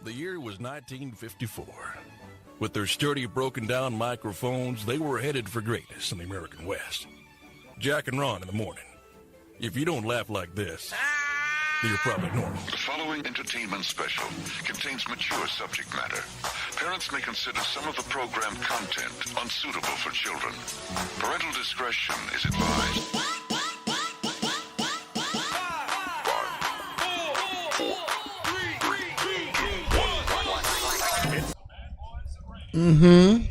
The year was 1954. With their sturdy, broken-down microphones, they were headed for greatness in the American West. Jack and Ron in the morning. If you don't laugh like this, you're probably normal. The following entertainment special contains mature subject matter. Parents may consider some of the program content unsuitable for children. Parental discretion is advised. 5, 4, 3, 2, 1.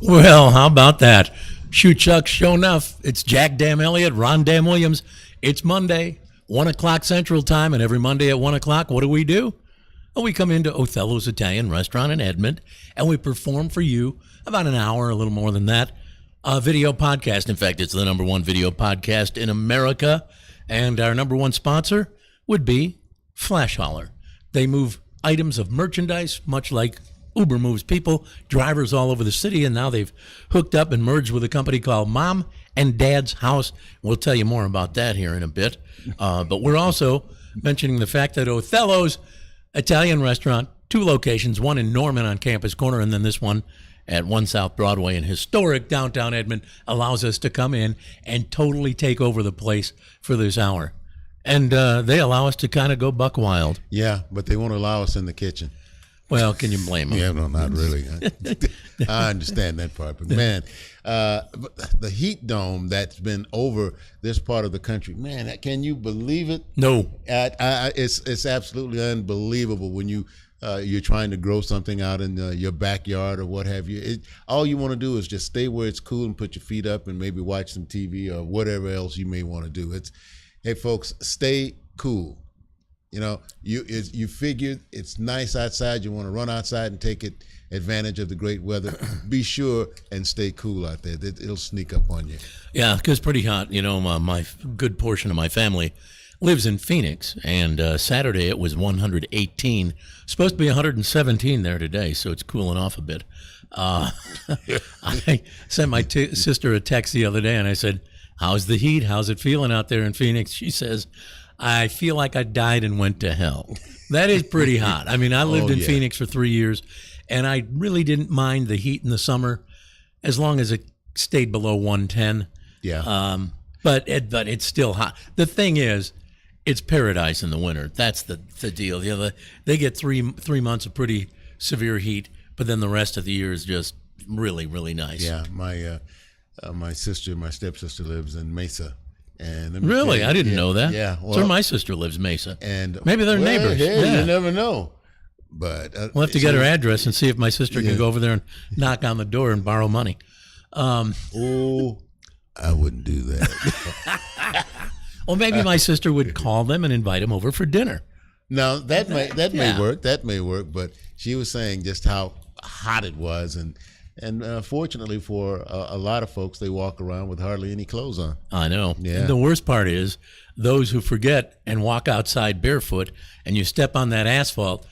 Well, how about that? Shoot, Chuck, sure enough, it's Jack Dam Elliott, Ron Dam Williams. It's Monday, 1 o'clock Central Time, and every Monday at 1 o'clock, what do? Well, we come into Othello's Italian Restaurant in Edmond, and we perform for you about an hour, a little more than that, a video podcast. In fact, it's the number one video podcast in America, and our number one sponsor would be Flash Hauler. They move items of merchandise, much like Uber moves people, drivers all over the city, and now they've hooked up and merged with a company called Mom and Dad's House. We'll tell you more about that here in a bit. But we're also mentioning the fact that Othello's Italian Restaurant, 2 locations, one in Norman on Campus Corner, and then this one at 1 South Broadway in historic downtown Edmond, allows us to come in and totally take over the place for this hour. And they allow us to kind of go buck wild. Yeah, but they won't allow us in the kitchen. Well, can you blame them? Yeah, no, not really. I understand that part. But, man, the heat dome that's been over this part of the country, man, can you believe it? No. It's absolutely unbelievable when you're trying to grow something out in your backyard or what have you. All you want to do is just stay where it's cool and put your feet up and maybe watch some TV or whatever else you may want to do. Hey, folks, stay cool. You know, you figure it's nice outside. You want to run outside and take advantage of the great weather. Be sure and stay cool out there. It'll sneak up on you. Yeah, because it's pretty hot. You know, my good portion of my family lives in Phoenix, and Saturday it was 118. Supposed to be 117 there today, so it's cooling off a bit. I sent my sister a text the other day, and I said, "How's the heat? How's it feeling out there in Phoenix?" She says, "I feel like I died and went to hell." That is pretty hot. I mean, I lived in Phoenix for 3 years, and I really didn't mind the heat in the summer as long as it stayed below 110. Yeah. But it's still hot. The thing is, it's paradise in the winter. That's the deal. They get three months of pretty severe heat, but then the rest of the year is just really, really nice. Yeah. My stepsister lives in Mesa. And really? I didn't know that. Yeah. Well, so my sister lives Mesa. And maybe they're neighbors. Hey, you never know. But we'll have to get her address and see if my sister can go over there and knock on the door and borrow money. I wouldn't do that. Well, maybe my sister would call them and invite them over for dinner. No, that may work. That may work. But she was saying just how hot it was, and fortunately for a lot of folks, they walk around with hardly any clothes on. I know. Yeah. And the worst part is those who forget and walk outside barefoot and you step on that asphalt.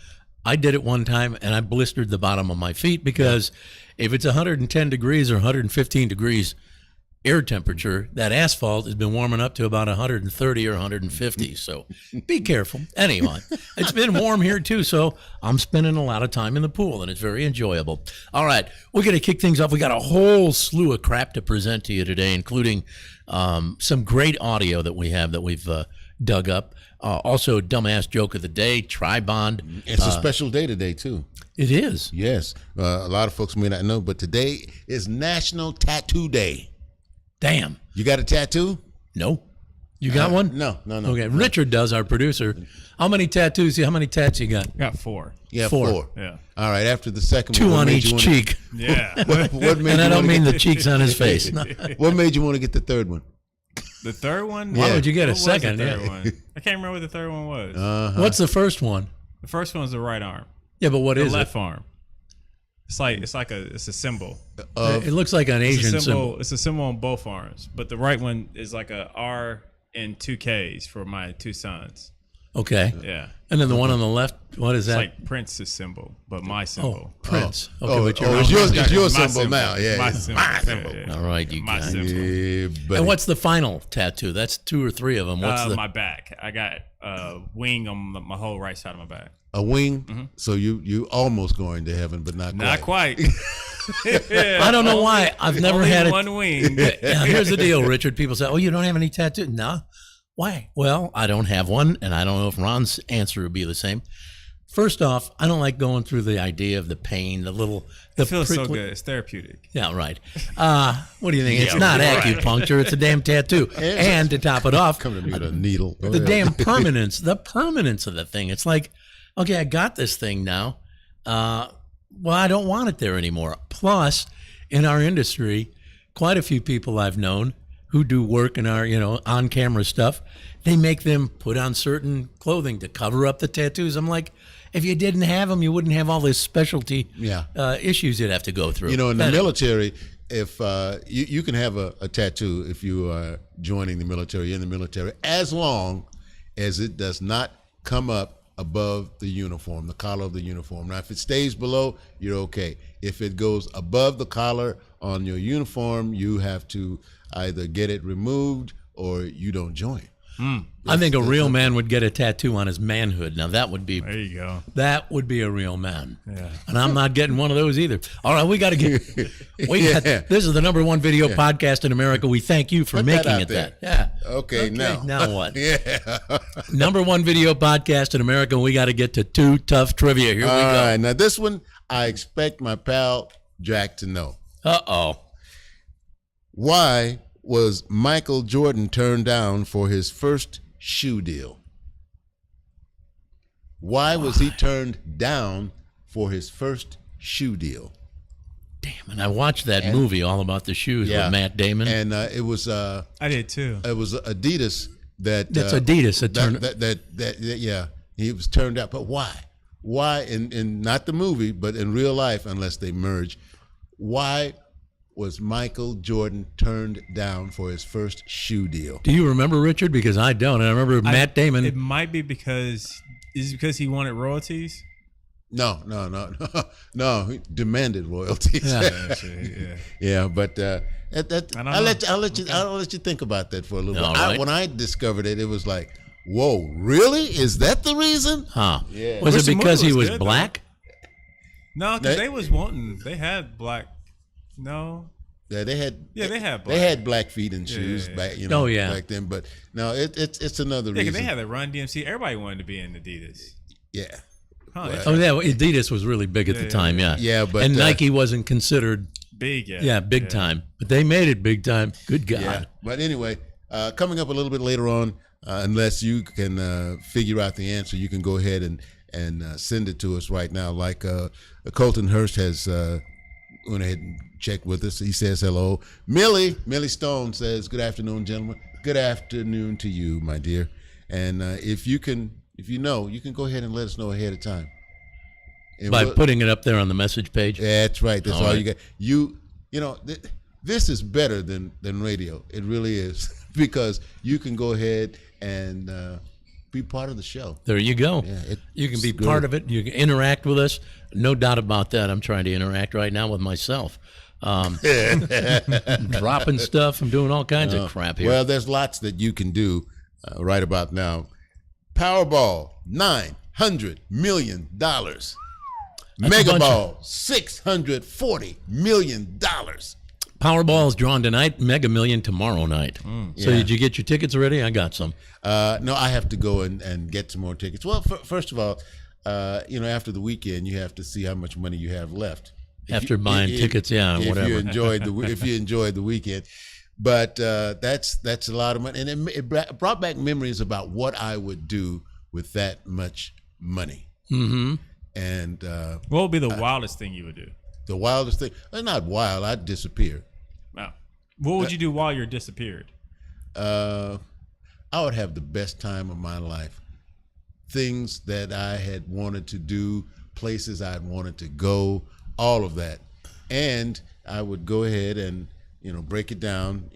I did it one time and I blistered the bottom of my feet because if it's 110 degrees or 115 degrees air temperature, that asphalt has been warming up to about 130 or 150. So be careful. Anyway, it's been warm here too, so I'm spending a lot of time in the pool, and it's very enjoyable. All right, we're going to kick things off. We got a whole slew of crap to present to you today, including some great audio that we've dug up. Also, dumbass joke of the day, Tri-Bond. It's a special day today, too. It is. Yes. A lot of folks may not know, but today is National Tattoo Day. Damn. You got a tattoo? No. You got one? No. Okay. Richard does, our producer. How many tats you got? Got 4. Yeah, 4. Yeah. All right. After the second 2 one, on each cheek. Yeah. What made and I don't mean the cheeks on his face. What made you want to get the third one? The third one? Why would you get a What was second? the third one? I can't remember what the third one was. What's the first one? The first one was the right arm. Yeah, but what the is left it? arm. It's a symbol. It looks like an Asian symbol. It's a symbol on both arms, but the right one is like a R and 2 Ks for my 2 sons. Okay. Yeah. And then the one on the left, what is It's that? like Prince's symbol, but my symbol. Prince. Okay, Oh, but you're it's yours. It's your My symbol now. Yeah, My it's symbol. my symbol. Yeah, yeah. All right, you My guys. symbol. Yeah, buddy. And what's the final tattoo? That's 2 or 3 of them. What's the My back. I got a wing on my whole right side of my back. a wing? So you almost going to heaven, but not Not quite. quite. I don't know why. I've never Only had it. one wing. Now, here's the deal, Richard. People say, "Oh, you don't have any tattoos?" No. Why? Well, I don't have one, and I don't know if Ron's answer would be the same. First off, I don't like going through the idea of the pain, the It feels so prickly- good. It's therapeutic. Yeah, right. What do you think? It's not acupuncture. It's a damn tattoo. And to top it off, Come to me with a needle. the damn permanence of the thing. It's like, okay, I got this thing now. Well, I don't want it there anymore. Plus, in our industry, quite a few people I've known who do work in our, on-camera stuff, they make them put on certain clothing to cover up the tattoos. I'm like, if you didn't have them, you wouldn't have all this specialty issues you'd have to go through. in the military, if you can have a tattoo if you are joining the military, in the military, as long as it does not come up above the uniform, the collar of the uniform. Now, if it stays below, you're okay. If it goes above the collar on your uniform, you have to either get it removed or you don't join. I think a real man would get a tattoo on his manhood. Now, that would be There you go. That would be a real man. Yeah. And I'm not getting one of those either. All right, we got to get. This is the #1 video podcast in America. We thank you for Put that making out it there. that. Yeah. Okay, now. Now what? Yeah. #1 video podcast in America. We got to get to 2 tough trivia. Here we All go. right, now this one I expect my pal Jack to know. Uh-oh. Why was Michael Jordan turned down for his first shoe deal? Why was he turned down for his first shoe deal? Damn, and I watched that movie all about the shoes with Matt Damon. And it was I did too. Adidas that That's Adidas that turned that he was turned out. But why in not the movie but in real life, unless they merge, why was Michael Jordan turned down for his first shoe deal? Do you remember, Richard? Because I don't. And I remember Matt Damon. It might be because he wanted royalties. No. He demanded royalties. Yeah. Yeah, but I'll let you think about that for a little All bit. right. When I discovered it, it was like, whoa, really? Is that the reason? Huh. Yeah. Was Which it the movie because he was was good, though. black? No, because they was wanting. They had black. No. Yeah, they had. Yeah, they had black. They had black feet and shoes back, Oh, yeah. back then. But no, it's another Yeah, reason. because they had the Run DMC. Everybody wanted to be in Adidas. Yeah. Huh, Oh, yeah. Adidas was really big at the time, yeah. Yeah, but, and Nike wasn't considered, big, yeah. yeah, big time. But they made it big time. Good God. Yeah. But anyway, coming up a little bit later on, unless you can figure out the answer, you can go ahead and send it to us right now. Like Colton Hurst has went ahead and checked with us. He says hello. Millie Stone says, good afternoon, gentlemen. Good afternoon to you, my dear. And if you know, you can go ahead and let us know ahead of time. And By putting it up there on the message page. that's right. That's all right. you got. You know, this is better than radio. It really is because you can go ahead and be part of the show. There you go. Yeah, you can be it's part good. of it. You can interact with us. No doubt about that. I'm trying to interact right now with myself. I'm dropping stuff. I'm doing all kinds of crap here. Well, there's lots that you can do right about now. Powerball, $900 million. Mega bunch Ball, $640 million. Powerball is drawn tonight. Mega Million tomorrow night. So Yeah. did you get your tickets already? I got some. No, I have to go and get some more tickets. Well, first of all, after the weekend, you have to see how much money you have left. After buying tickets, yeah, if whatever. you enjoyed the weekend, but that's a lot of money, and it brought back memories about what I would do with that much money. Mm-hmm. And What would be the wildest thing you would do? the wildest thing, not wild, I'd disappear. Wow. What would you do while you're disappeared? I would have the best time of my life. Things that I had wanted to do, places I'd wanted to go, all of that. And I would go ahead and, break it down,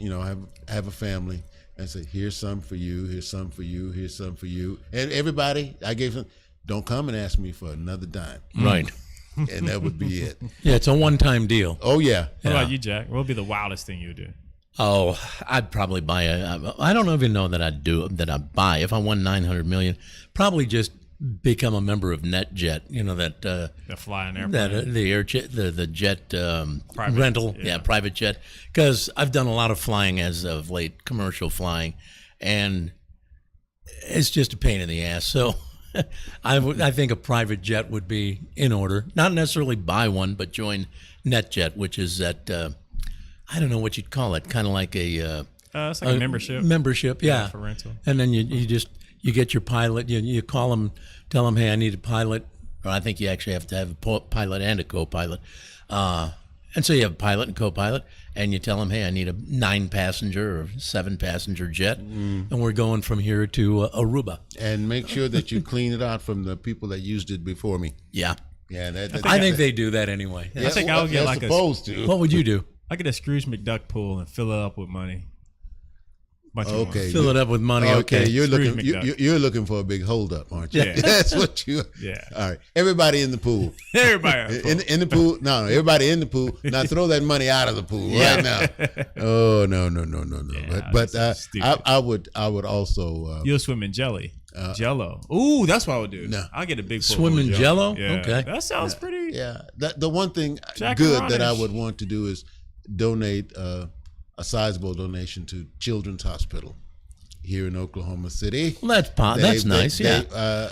have a family, and say, here's some for you, here's some for you, here's some for you. And everybody, I gave them, don't come and ask me for another dime. Right. And that would be it. Yeah, it's a one-time deal. Oh, yeah. What about you, Jack? What would be the wildest thing you would do? Oh, I'd probably buy I don't even know that I'd buy. If I won 900 million, probably just become a member of NetJet. You know, that The flying airplane. that the air jet, the jet Private, rental, yeah. private jet. Because I've done a lot of flying as of late, commercial flying, and it's just a pain in the ass. So I think a private jet would be in order. Not necessarily buy one, but join NetJet, which is that I don't know what you'd call it, kind of like it's like a membership. Membership, yeah. For rental. And then you get your pilot. You call them, tell them, hey, I need a pilot. Or I think you actually have to have a pilot and a co-pilot. And so you have a pilot and co-pilot, and you tell them, hey, I need a 9-passenger or 7-passenger jet, and we're going from here to Aruba. And make sure that you clean it out from the people that used it before me. Yeah. Yeah, I think they do that anyway. I think I would get like supposed to. What would you do? I get a Scrooge McDuck pool and fill it up with money. Okay. Fill it up with money. Okay. You're Scrooge looking. McDuck. You're looking for a big holdup, aren't you? Yeah. That's what you. Yeah. All right. Everybody in the pool. Everybody. In the pool. No. Everybody in the pool. Now throw that money out of the pool right now. Oh no. Yeah, But that's stupid. I would also. You'll swim in jelly. Jello. Ooh, that's what I would do. No. I'll get a big pool Swim full of in Jello? Yeah. Okay. That sounds pretty. Yeah. The one thing Jack good and that I Ronish. would want to do is donate a sizable donation to Children's Hospital here in Oklahoma City. Well, that's nice. Yeah.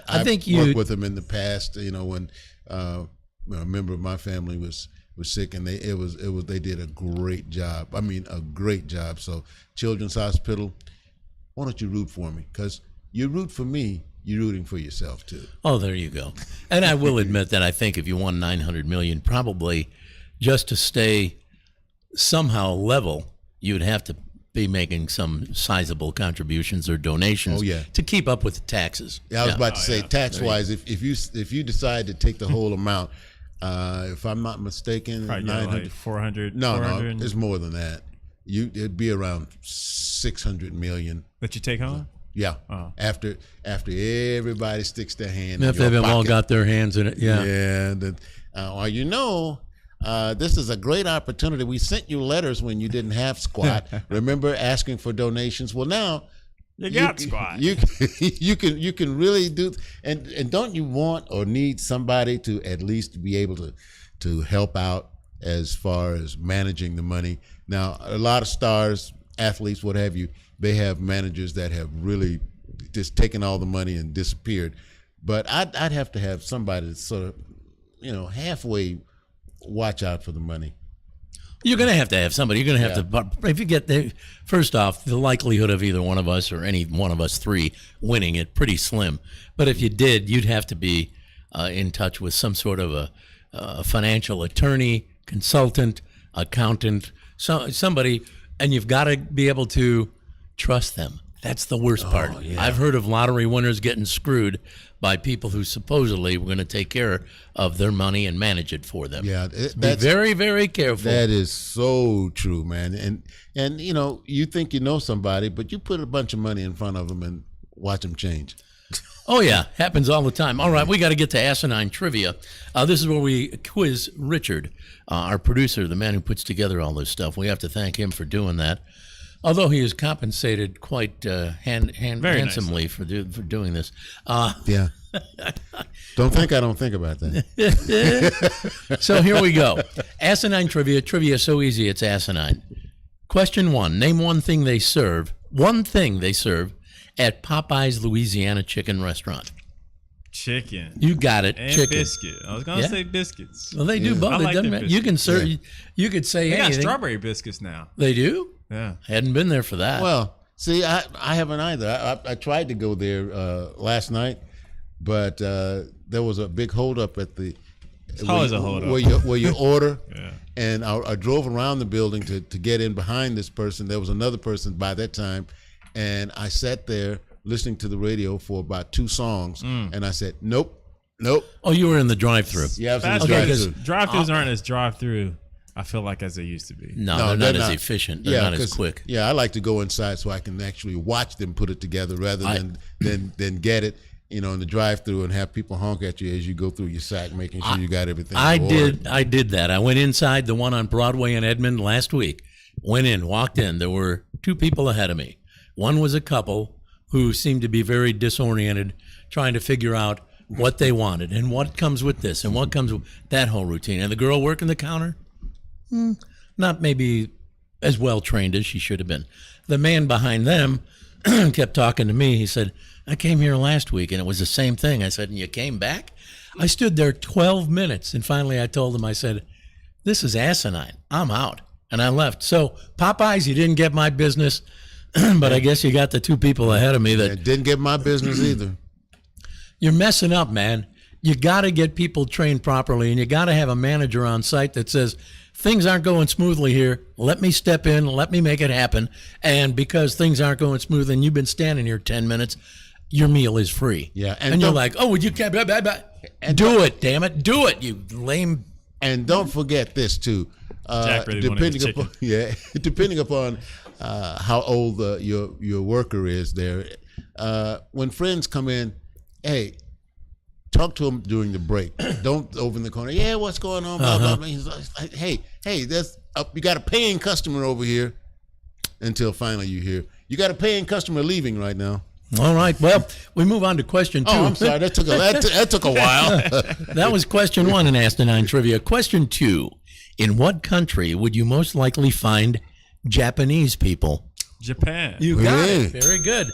I think I've worked with them in the past. You know, when a member of my family was sick, and they did a great job. I mean, a great job. So, Children's Hospital, why don't you root for me? Because you root for me, you're rooting for yourself too. Oh, there you go. And I will admit that I think if you won 900 million, probably just to stay somehow level, you'd have to be making some sizable contributions or donations to keep up with the taxes. Yeah, I was about to say, tax-wise, if you decide to take the whole amount, if I'm not mistaken, Probably 900, like 400. no, 400 it's more than that. It'd be around 600 million. that you take home. Yeah, Oh. after everybody sticks their hand If in your they've all pocket. got their hands in it, yeah. This is a great opportunity. We sent you letters when you didn't have squat. Remember asking for donations? Well, now You got squat. You can really do. And don't you want or need somebody to at least be able to help out as far as managing the money? Now, a lot of stars, athletes, what have you, they have managers that have really just taken all the money and disappeared. But I'd have to have somebody to sort of, halfway watch out for the money. You're going to have somebody. You're going to have to. If you get there, first off, the likelihood of either one of us or any one of us three winning it pretty slim. But if you did, you'd have to be in touch with some sort of a financial attorney, consultant, accountant, somebody, and you've got to be able to trust them. That's the worst part. Yeah. I've heard of lottery winners getting screwed by people who supposedly were going to take care of their money and manage it for them. Yeah, Be that's very, very careful. That is so true, man. And you think you know somebody, but you put a bunch of money in front of them and watch them change. Oh, yeah. Happens all the time. All right, we got to get to asinine trivia. This is where we quiz Richard, our producer, the man who puts together all this stuff. We have to thank him for doing that. Although he is compensated quite handsomely for doing this. Yeah. Don't think I don't think about that. So here we go. Asinine trivia. Trivia is so easy, it's asinine. Question 1. Name one thing they serve at Popeye's Louisiana Chicken Restaurant. Chicken. You got it. And chicken. biscuit. I was gonna say biscuits. Well, they do both. I like It doesn't their matter. You can serve. Yeah. You could say They got anything. strawberry biscuits now. They do. Yeah. Hadn't been there for that. Well, see, I haven't either. I tried to go there last night, but there was a big holdup at the. It's always a holdup. Where you order. Yeah. And I drove around the building to get in behind this person. There was another person by that time, and I sat there listening to the radio for about 2 songs, and I said, nope. Oh, you were in the drive-through. Yeah, Fast Okay, food. 'cause- Drive-thrus aren't as drive-through I feel like as they used to be. No, No, they're they're not as not. efficient. They're not as 'cause- quick. Yeah, I like to go inside so I can actually watch them put it together rather than get it, in the drive-through and have people honk at you as you go through your sack, making sure you got everything. I ordered. did that. I went inside the one on Broadway in Edmond last week. Went in, walked in. There were two people ahead of me. One was a couple who seemed to be very disoriented, trying to figure out what they wanted and what comes with this and what comes with that whole routine. And the girl working the counter, not maybe as well trained as she should have been. The man behind them kept talking to me. He said, I came here last week and it was the same thing. I said, and you came back? I stood there 12 minutes and finally I told him, I said, this is asinine. I'm out. And I left. So Popeyes, you didn't get my business, but I guess you got the two people ahead of me that It didn't get my business either. you're messing up, man. You got to get people trained properly, and you got to have a manager on site that says, things aren't going smoothly here. Let me step in. Let me make it happen. And because things aren't going smooth and you've been standing here 10 minutes, your meal is free. Yeah, And you're like, oh, would you can't, blah, blah, blah. Do it, damn it. Do it, you lame. And don't forget this too. Jack really wanted the chicken. Depending upon how old your worker is there, when friends come in, hey, talk to them during the break. Don't open the corner. Yeah, what's going on? Blah, blah, blah. He's like, hey, there's you got a paying customer over here. Until finally you hear you got a paying customer leaving right now. All right. Well, we move on to question two. Oh, I'm sorry. That took a while. That was question one in Asinine Trivia. Question two. In what country would you most likely find Japanese people? Japan. You got Yeah. it. Very good.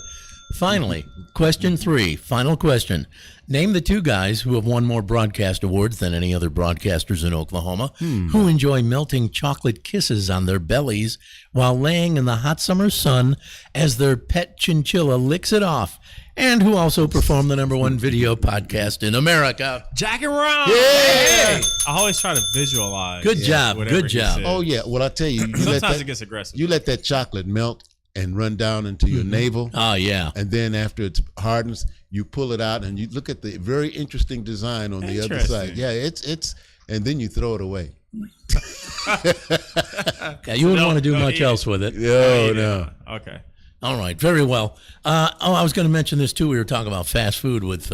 Finally, question three. Final question. Name the two guys who have won more broadcast awards than any other broadcasters in Oklahoma, who enjoy melting chocolate kisses on their bellies while laying in the hot summer sun as their pet chinchilla licks it off, and who also perform the #1 video podcast in America. Jack and Ron. Yeah. I always try to visualize. Good job. whatever Good he job. said. Oh yeah. Well, I tell you, Sometimes it gets aggressive. You let that chocolate melt and run down into your navel. Oh, yeah. And then after it hardens, you pull it out and you look at the very interesting design on the other side. Interesting. Yeah, it's and then you throw it away. Yeah, you wouldn't want to do don't much eat else with it. Oh no. Okay. All right, very well. I was going to mention this too. We were talking about fast food with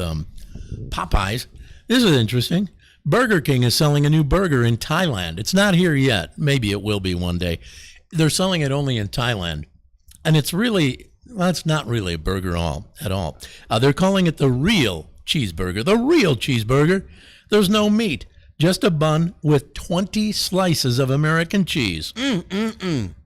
Popeyes. This is interesting. Burger King is selling a new burger in Thailand. It's not here yet. Maybe it will be one day. They're selling it only in Thailand. And it's really, well, it's not really a burger at all. They're calling it the real cheeseburger. The real cheeseburger. There's no meat, just a bun with 20 slices of American cheese.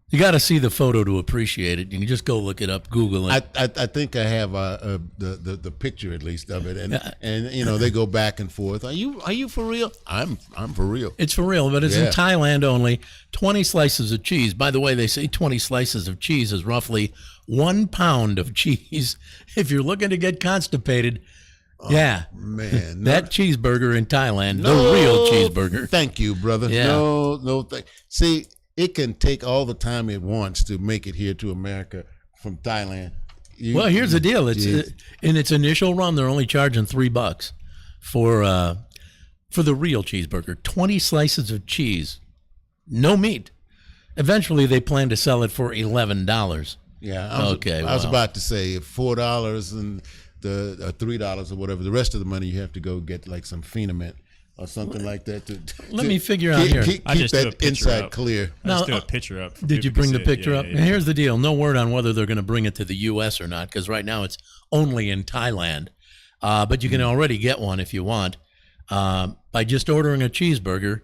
You got to see the photo to appreciate it. You can just go look it up, Google it. I think I have the picture at least of it, and you know they go back and forth. Are you for real? I'm for real. It's for real, but it's in Yeah. Thailand only. 20 slices of cheese. By the way, they say 20 slices of cheese is roughly 1 pound of cheese. If you're looking to get constipated, yeah, Man, that cheeseburger in Thailand, the real cheeseburger. Thank you, brother. Yeah. No. See, it can take all the time it wants to make it here to America from Thailand. Well, here's the deal. It's Yeah. in its initial run, they're only charging $3 for the real cheeseburger. 20 slices of cheese, no meat. Eventually, they plan to sell it for $11. Yeah. Okay, I was well. about to say $4 and the $3 or whatever. The rest of the money you have to go get like some Phenamint or something like that. Let me figure out here. Keep I just threw a that picture inside up. clear. I just Now, threw a picture up. Did you bring the picture up? Yeah. And here's the deal. No word on whether they're going to bring it to the U.S. or not, because right now it's only in Thailand. But you can already get one if you want by just ordering a cheeseburger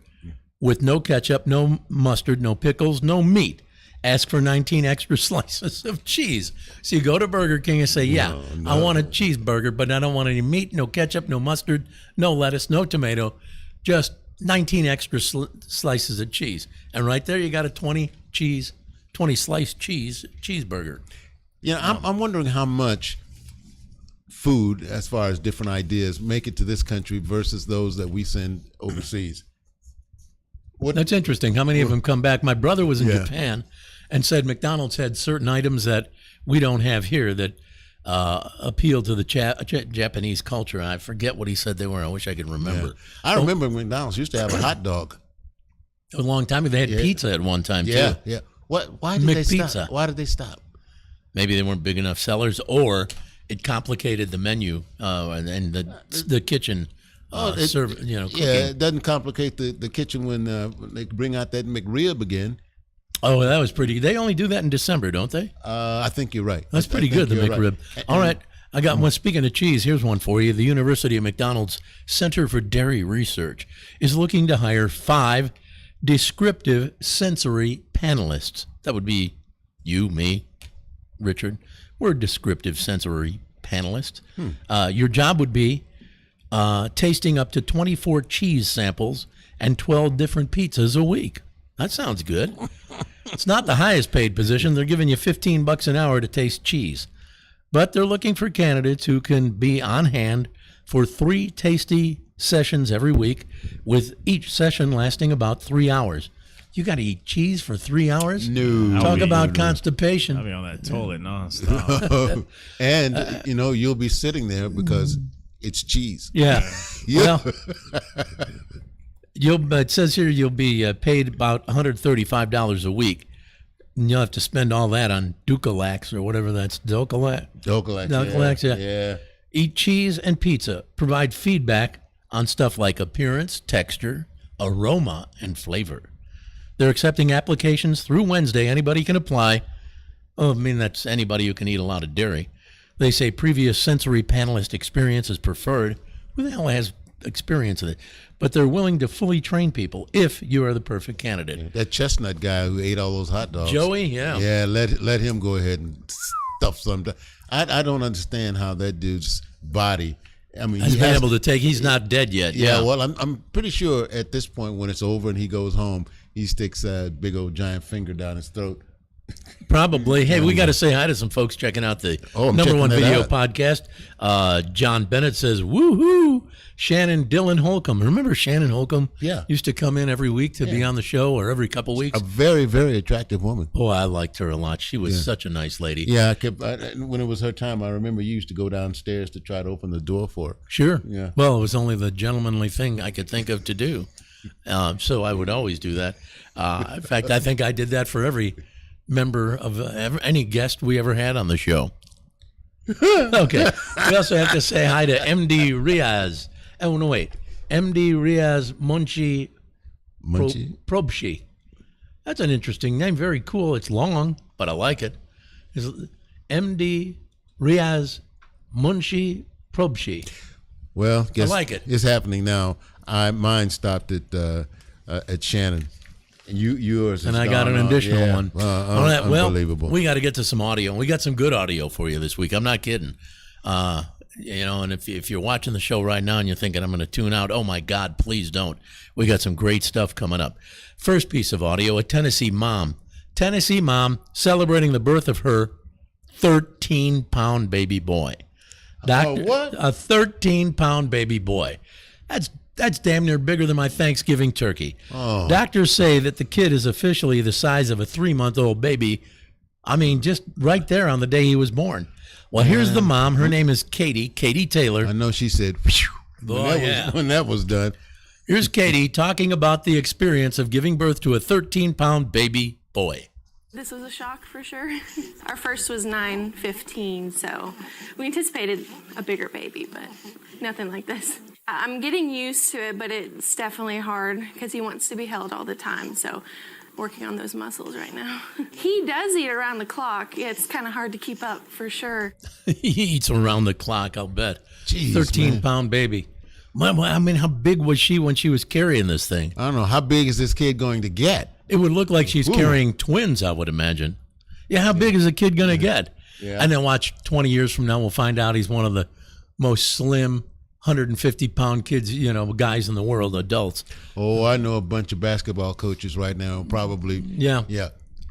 with no ketchup, no mustard, no pickles, no meat. Ask for 19 extra slices of cheese. So you go to Burger King and say, yeah, I want a cheeseburger, but I don't want any meat, no ketchup, no mustard, no lettuce, no tomato, just 19 extra slices of cheese. And right there you got a 20 slice cheeseburger. You know, I'm wondering how much food, as far as different ideas, make it to this country versus those that we send overseas. That's interesting. How many of them come back? My brother was in Yeah. Japan and said McDonald's had certain items that we don't have here that appeal to the Japanese culture. I forget what he said they were. I wish I could remember. I remember McDonald's used to have a hot dog. A long time ago. They had pizza at one time, Yeah, too. yeah. Why did they McPizza. stop? Why did they stop? Maybe they weren't big enough sellers, or it complicated the menu and the kitchen. Cooking. Yeah, it doesn't complicate the kitchen when they bring out that McRib again. Oh, that was pretty. They only do that in December, don't they? I think you're right. That's pretty good, the McRib. Right. All right. I got one. Speaking of cheese, here's one for you. The University of McDonald's Center for Dairy Research is looking to hire 5 descriptive sensory panelists. That would be you, me, Richard. We're descriptive sensory panelists. Your job would be tasting up to 24 cheese samples and 12 different pizzas a week. That sounds good. It's not the highest paid position. They're giving you $15 an hour to taste cheese. But they're looking for candidates who can be on hand for 3 tasty sessions every week, with each session lasting about 3 hours. You got to eat cheese for 3 hours? No. Talk about constipation. I'll be on that toilet nonstop. And, you'll be sitting there because it's cheese. Yeah. Well, it says here you'll be paid about $135 a week. And you'll have to spend all that on Dukalax or whatever that's. Dukalax, yeah. Eat cheese and pizza. Provide feedback on stuff like appearance, texture, aroma, and flavor. They're accepting applications through Wednesday. Anybody can apply. That's anybody who can eat a lot of dairy. They say previous sensory panelist experience is preferred. Who the hell has experience with it? But they're willing to fully train people if you are the perfect candidate. That chestnut guy who ate all those hot dogs. Joey, yeah. Yeah, let him go ahead and stuff something. I don't understand how that dude's body. He's been able to take. He's not dead yet. Yeah, well, I'm pretty sure at this point when it's over and he goes home, he sticks a big old giant finger down his throat. Probably. Hey, we got to say hi to some folks checking out the number one video podcast. John Bennett says, woohoo, Shannon Dylan Holcomb. Remember Shannon Holcomb? Yeah. Used to come in every week to be on the show, or every couple weeks. A very, very attractive woman. Oh, I liked her a lot. She was such a nice lady. Yeah, when it was her time, I remember you used to go downstairs to try to open the door for her. Sure. Yeah. Well, it was only the gentlemanly thing I could think of to do. So I would always do that. In fact, I think I did that for every member of any guest we ever had on the show. Okay. We also have to say hi to MD Riaz. Oh, no, wait. MD Riaz Munchi Probshi. That's an interesting name. Very cool. It's long, but I like it. It's MD Riaz Munchi Probshi. Well, I like it. It's happening now. Mine stopped at Shannon. Yours, and I got an additional one. All right, unbelievable. Well, we got to get to some audio. We got some good audio for you this week. I'm not kidding. And if you're watching the show right now and you're thinking I'm going to tune out, oh my God, please don't. We got some great stuff coming up. First piece of audio: a Tennessee mom celebrating the birth of her 13-pound baby boy. What? A 13-pound baby boy. That's damn near bigger than my Thanksgiving turkey. Oh. Doctors say that the kid is officially the size of a 3-month-old baby. Just right there on the day he was born. Well, here's the mom. Her name is Katie Taylor. I know she said, when that was done. Here's Katie talking about the experience of giving birth to a 13-pound baby boy. This was a shock for sure. Our first was 9:15, so we anticipated a bigger baby, but nothing like this. I'm getting used to it, but it's definitely hard because he wants to be held all the time, so working on those muscles right now. He does eat around the clock. Yeah, it's kind of hard to keep up for sure. He eats around the clock, I'll bet. Jeez, 13-pound baby. How big was she when she was carrying this thing? I don't know. How big is this kid going to get? It would look like she's carrying twins, I would imagine. Yeah, how big is a kid going to get? Yeah. And then watch 20 years from now, we'll find out he's one of the most slim 150-pound kids, guys in the world, adults. Oh, I know a bunch of basketball coaches right now. Probably, yeah.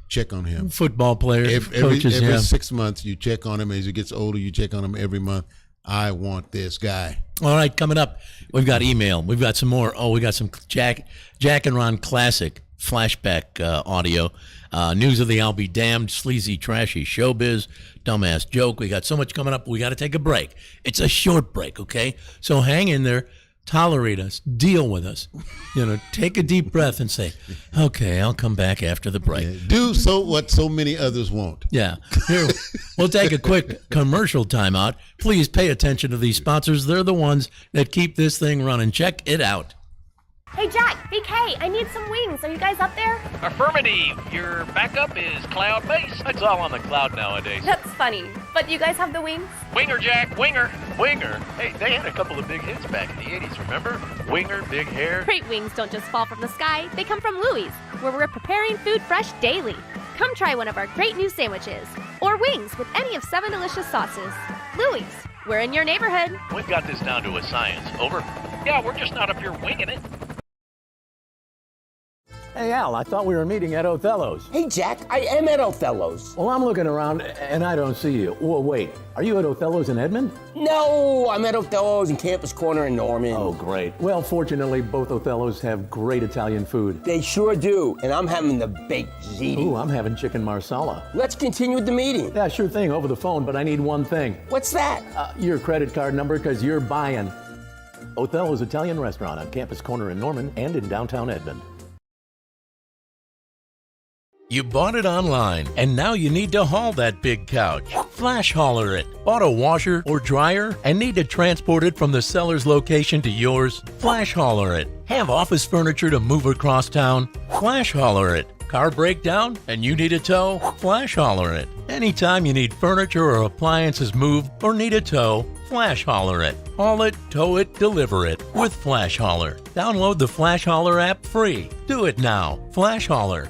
Check on him. Football players, coaches. Every 6 months, you check on him. As he gets older, you check on him every month. I want this guy. All right, coming up, we've got email. We've got some more. Oh, we got some Jack and Ron classic flashback audio. News of the I'll be damned, sleazy, trashy showbiz, dumbass joke. We got so much coming up. We got to take a break. It's a short break, okay? So hang in there. tolerate us, deal with us. Take a deep breath and say, okay, I'll come back after the break. Yeah, do what so many others won't. Yeah. Here, we'll take a quick commercial timeout. Please pay attention to these sponsors. They're the ones that keep this thing running. Check it out. Hey, Jack, BK, I need some wings. Are you guys up there? Affirmative. Your backup is cloud-based. It's all on the cloud nowadays. That's funny. But you guys have the wings? Winger, Jack, winger. Winger. Hey, they had a couple of big hits back in the 80s, remember? Winger, big hair. Great wings don't just fall from the sky. They come from Louie's, where we're preparing food fresh daily. Come try one of our great new sandwiches. Or wings with any of 7 delicious sauces. Louie's, we're in your neighborhood. We've got this down to a science. Over. Yeah, we're just not up here winging it. Hey, Al, I thought we were meeting at Othello's. Hey, Jack, I am at Othello's. Well, I'm looking around and I don't see you. Well, wait, are you at Othello's in Edmond? No, I'm at Othello's in Campus Corner in Norman. Oh, great. Well, fortunately, both Othello's have great Italian food. They sure do, and I'm having the baked ziti. Ooh, I'm having chicken marsala. Let's continue with the meeting. Yeah, sure thing, over the phone, but I need one thing. What's that? Your credit card number, because you're buying. Othello's Italian Restaurant on Campus Corner in Norman and in downtown Edmond. You bought it online, and now you need to haul that big couch. Flash hauler it. Bought a washer or dryer and need to transport it from the seller's location to yours? Flash hauler it. Have office furniture to move across town? Flash hauler it. Car breakdown and you need a tow? Flash hauler it. Anytime you need furniture or appliances moved or need a tow, Flash hauler it. Haul it, tow it, deliver it with Flash hauler. Download the Flash hauler app free. Do it now. Flash hauler.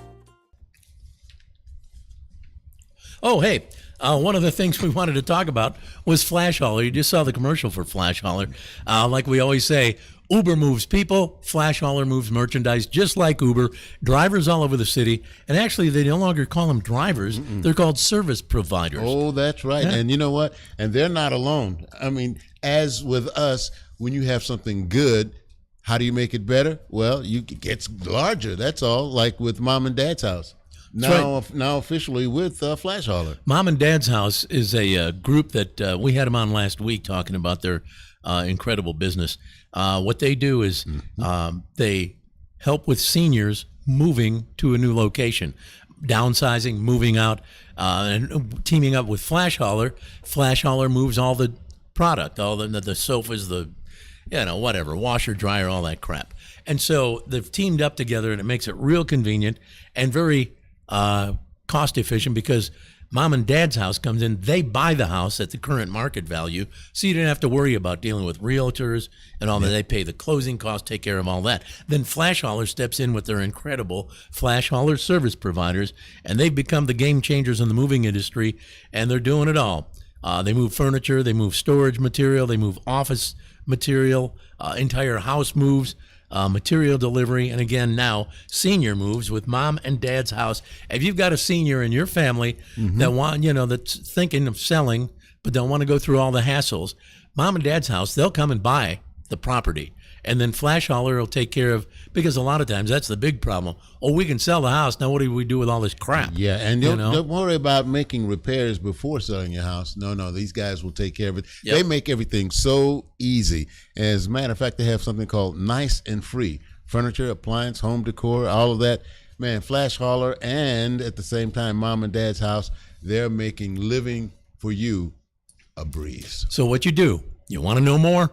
Oh, hey, one of the things we wanted to talk about was Flash Hauler. You just saw the commercial for Flash Hauler. Like we always say, Uber moves people, Flash Hauler moves merchandise, just like Uber. Drivers all over the city. And actually, they no longer call them drivers. They're called service providers. Oh, that's right. Yeah. And you know what? And they're not alone. I mean, as with us, when you have something good, how do you make it better? Well, it gets larger. That's all, like with Mom and Dad's house. Now officially with Flash Hauler. Mom and Dad's House is a group that we had them on last week talking about their incredible business. What they do is they help with seniors moving to a new location, downsizing, moving out, and teaming up with Flash Hauler. Flash Hauler moves all the product, all the sofas, whatever, washer, dryer, all that crap. And so they've teamed up together, and it makes it real convenient and very cost efficient, because Mom and Dad's house comes in, they buy the house at the current market value, so you didn't have to worry about dealing with realtors and all that. They pay the closing costs, take care of all that. Then Flash Hauler steps in with their incredible Flash Hauler service providers, and they've become the game changers in the moving industry, and they're doing it all. They move furniture, they move storage material, they move office material, entire house moves, material delivery, and again now senior moves with Mom and Dad's house. If you've got a senior in your family that that's thinking of selling but don't want to go through all the hassles, Mom and Dad's house, they'll come and buy the property, and then Flash Hauler will take care of, because a lot of times that's the big problem. Oh, we can sell the house, now what do we do with all this crap? Yeah, and don't worry about making repairs before selling your house. No, these guys will take care of it. Yep. They make everything so easy. As a matter of fact, they have something called Nice and Free. Furniture, appliance, home decor, all of that. Man, Flash Hauler, and at the same time, Mom and Dad's house, they're making living for you a breeze. So what you do, you want to know more?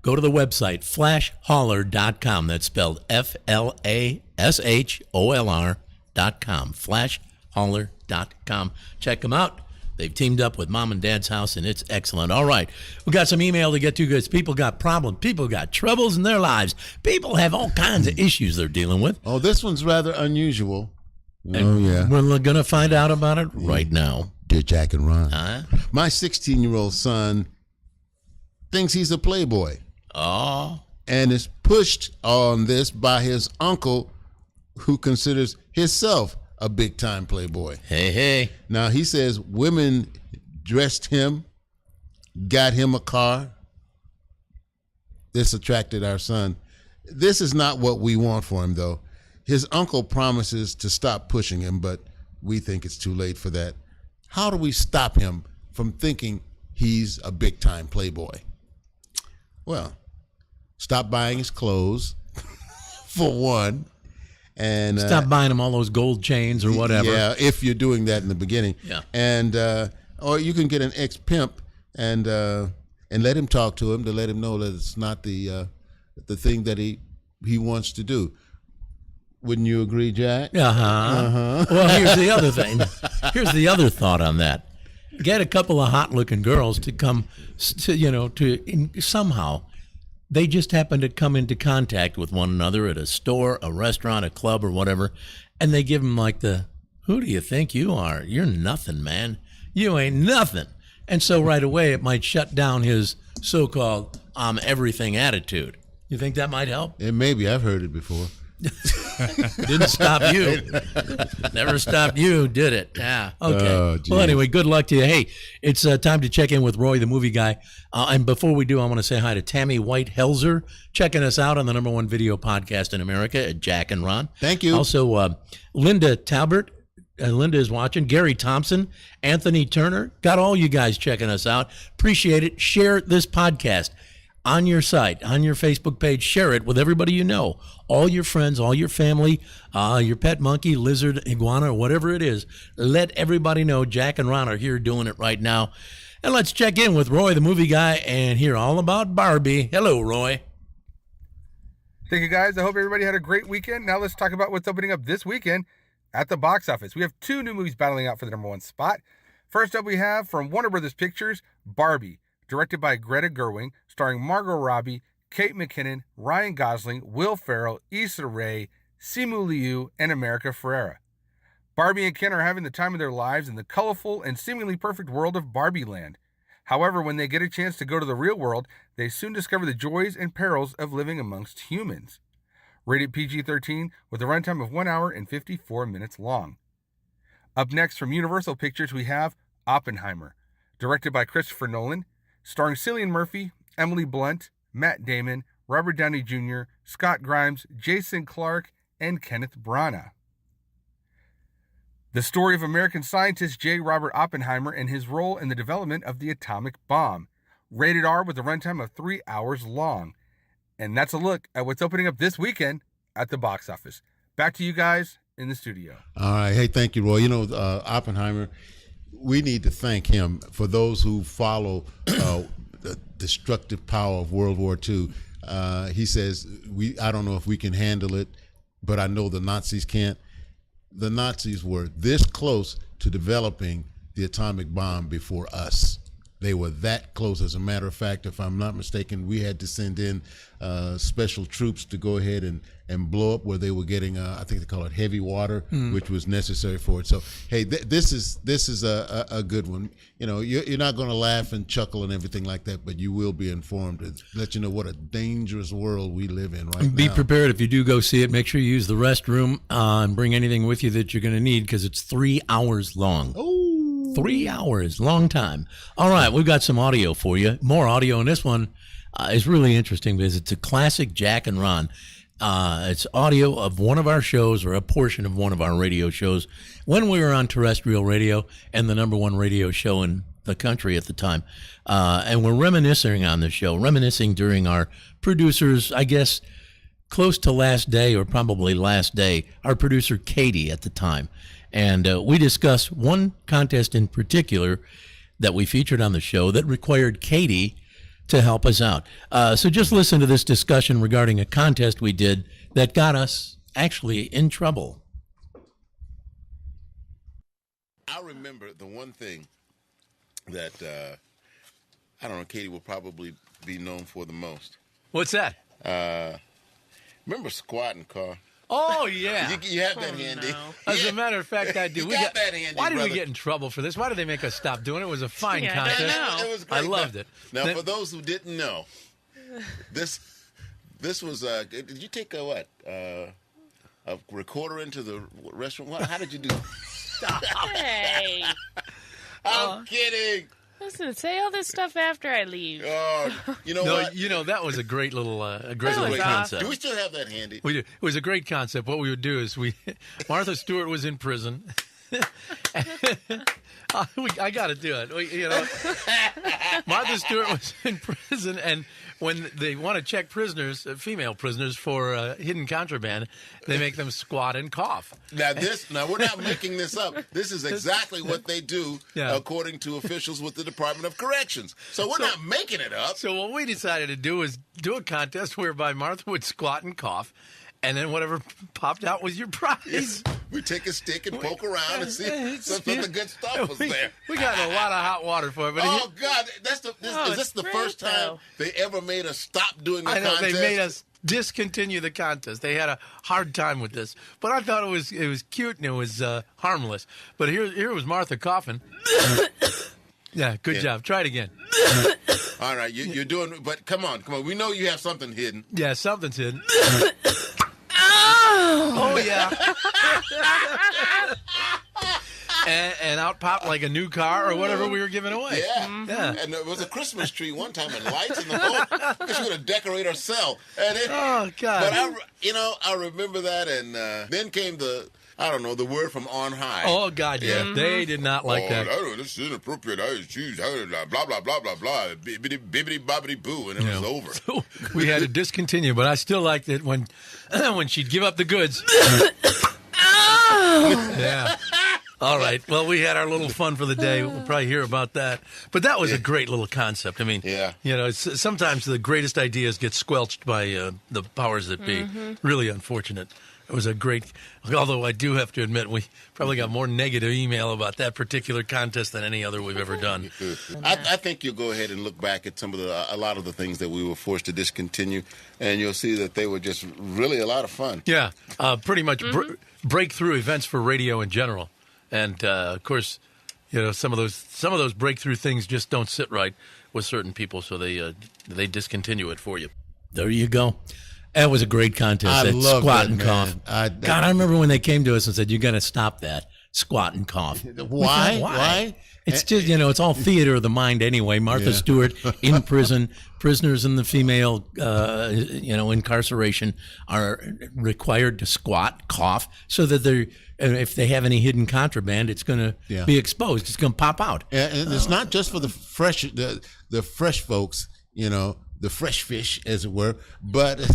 Go to the website, flashhauler.com. That's spelled FLASHOLR.com. Flashhauler.com. Check them out. They've teamed up with Mom and Dad's house, and it's excellent. All right. We got some email to get to, because people got problems. People got troubles in their lives. People have all kinds of issues they're dealing with. Oh, this one's rather unusual. Yeah. We're going to find out about it right now. Dear Jack and Ron, my 16-year-old son thinks he's a playboy. Oh. And is pushed on this by his uncle, who considers himself a big-time playboy. Hey. Now, he says women dressed him, got him a car. This attracted our son. This is not what we want for him, though. His uncle promises to stop pushing him, but we think it's too late for that. How do we stop him from thinking he's a big-time playboy? Well, Stop buying his clothes, for one. And stop buying him all those gold chains or whatever. Yeah, if you're doing that in the beginning. Yeah. And or you can get an ex-pimp and let him talk to him to let him know that it's not the thing that he wants to do. Wouldn't you agree, Jack? Well, here's the other thing. Here's the other thought on that. Get a couple of hot-looking girls to come somehow. They just happen to come into contact with one another at a store, a restaurant, a club, or whatever, and they give them like who do you think you are? You're nothing, man. You ain't nothing. And so right away it might shut down his so-called I'm everything attitude. You think that might help? It maybe. I've heard it before. Didn't stop you. Never stopped you, did it? Yeah. Okay. Oh, well, anyway, good luck to you. Hey, it's time to check in with Roy, the movie guy. And before we do, I want to say hi to Tammy White-Helzer, checking us out on the #1 video podcast in America at Jack and Ron. Thank you. Also, Linda Talbert. Linda is watching. Gary Thompson, Anthony Turner. Got all you guys checking us out. Appreciate it. Share this podcast on your site, on your Facebook page. Share it with everybody you know, all your friends, all your family, your pet monkey, lizard, iguana, or whatever it is. Let everybody know Jack and Ron are here doing it right now. And let's check in with Roy, the movie guy, and hear all about Barbie. Hello, Roy. Thank you, guys. I hope everybody had a great weekend. Now let's talk about what's opening up this weekend at the box office. We have 2 new movies battling out for the #1 spot. First up, we have from Warner Brothers Pictures, Barbie, directed by Greta Gerwig, starring Margot Robbie, Kate McKinnon, Ryan Gosling, Will Ferrell, Issa Rae, Simu Liu, and America Ferrera. Barbie and Ken are having the time of their lives in the colorful and seemingly perfect world of Barbie Land. However, when they get a chance to go to the real world, they soon discover the joys and perils of living amongst humans. Rated PG-13 with a runtime of 1 hour and 54 minutes long. Up next from Universal Pictures, we have Oppenheimer, directed by Christopher Nolan, starring Cillian Murphy, Emily Blunt, Matt Damon, Robert Downey Jr., Scott Grimes, Jason Clarke, and Kenneth Branagh. The story of American scientist J. Robert Oppenheimer and his role in the development of the atomic bomb. Rated R with a runtime of 3 hours long. And that's a look at what's opening up this weekend at the box office. Back to you guys in the studio. All right. Hey, thank you, Roy. You know, Oppenheimer, we need to thank him for those who follow the destructive power of World War II. He says, I don't know if we can handle it, but I know the Nazis can't. The Nazis were this close to developing the atomic bomb before us. They were that close. As a matter of fact, if I'm not mistaken, we had to send in special troops to go ahead and blow up where they were getting, I think they call it heavy water, which was necessary for it. So, hey, this is a good one. You know, you're not going to laugh and chuckle and everything like that, but you will be informed to let you know what a dangerous world we live in right now. Be prepared if you do go see it. Make sure you use the restroom and bring anything with you that you're going to need because it's 3 hours long. Oh. 3 hours, long time. All right, we've got some audio for you. More audio, and this one is really interesting because it's a classic Jack and Ron. It's audio of one of our shows or a portion of one of our radio shows when we were on terrestrial radio and the #1 radio show in the country at the time. And we're reminiscing on the show, reminiscing during our producers, I guess, close to last day or probably last day, our producer Katie at the time. And we discussed one contest in particular that we featured on the show that required Katie to help us out. So just listen to this discussion regarding a contest we did that got us actually in trouble. I remember the one thing that, I don't know, Katie will probably be known for the most. What's that? Remember squatting, Carl? Oh, yeah. You have that handy. No. As a matter of fact, I do. You got that handy, why did brother. we get in trouble for this? Why did they make us stop doing it? It was a fine contest. It was great. I loved it. Now, for those who didn't know, this was, did you take a recorder into the restaurant? How did you do that? Stop. Hey. I'm kidding. Listen, say all this stuff after I leave. You know what? You know, that was a great little, awesome. concept. Do we still have that handy? We do. It was a great concept. What we would do is Martha Stewart was in prison. I got to do it. You know, Martha Stewart was in prison, and when they want to check prisoners, female prisoners, for hidden contraband, they make them squat and cough. Now we're not making this up. This is exactly what they do, according to officials with the Department of Corrections. So we're not making it up. So what we decided to do was do a contest whereby Martha would squat and cough, and then whatever popped out was your prize. We take a stick and poke around and see if the good stuff was there. We got a lot of hot water for it. But oh, God. Is this the first time they ever made us stop doing the contest? They made us discontinue the contest. They had a hard time with this. But I thought it was cute and it was harmless. But here was Martha coughing. Yeah, good job. Try it again. All right, you're doing, but come on. We know you have something hidden. Yeah, something's hidden. Oh, yeah. and out popped like a new car or whatever we were giving away. Yeah. Yeah. And there was a Christmas tree one time and lights in the boat. Because she was going to decorate her cell. Oh, God. But I remember that, and then came the word from on high. Oh, God, yeah. Mm-hmm. They did not like that. This is inappropriate. I choose, blah, blah, blah, blah, blah, bibbity, bobbity, boo, and it was over. So we had to discontinue, but I still liked it when she'd give up the goods. Yeah. All right. Well, we had our little fun for the day. We'll probably hear about that. But that was a great little concept. I mean, sometimes the greatest ideas get squelched by the powers that be. Mm-hmm. Really unfortunate. It was a great, although I do have to admit, we probably got more negative email about that particular contest than any other we've ever done. I think you'll go ahead and look back at a lot of the things that we were forced to discontinue, and you'll see that they were just really a lot of fun. Yeah, pretty much breakthrough events for radio in general. And, of course, some of those breakthrough things just don't sit right with certain people, so they discontinue it for you. There you go. That was a great contest. I love squat that, and man. cough. God, I remember when they came to us and said, "You got to stop that squat and cough." Why? It's just it's all theater of the mind anyway. Martha Stewart in prison. Prisoners in the female incarceration are required to squat, cough, so that if they have any hidden contraband, it's going to be exposed. It's going to pop out. And it's not just for the fresh folks, the fresh fish, as it were, but at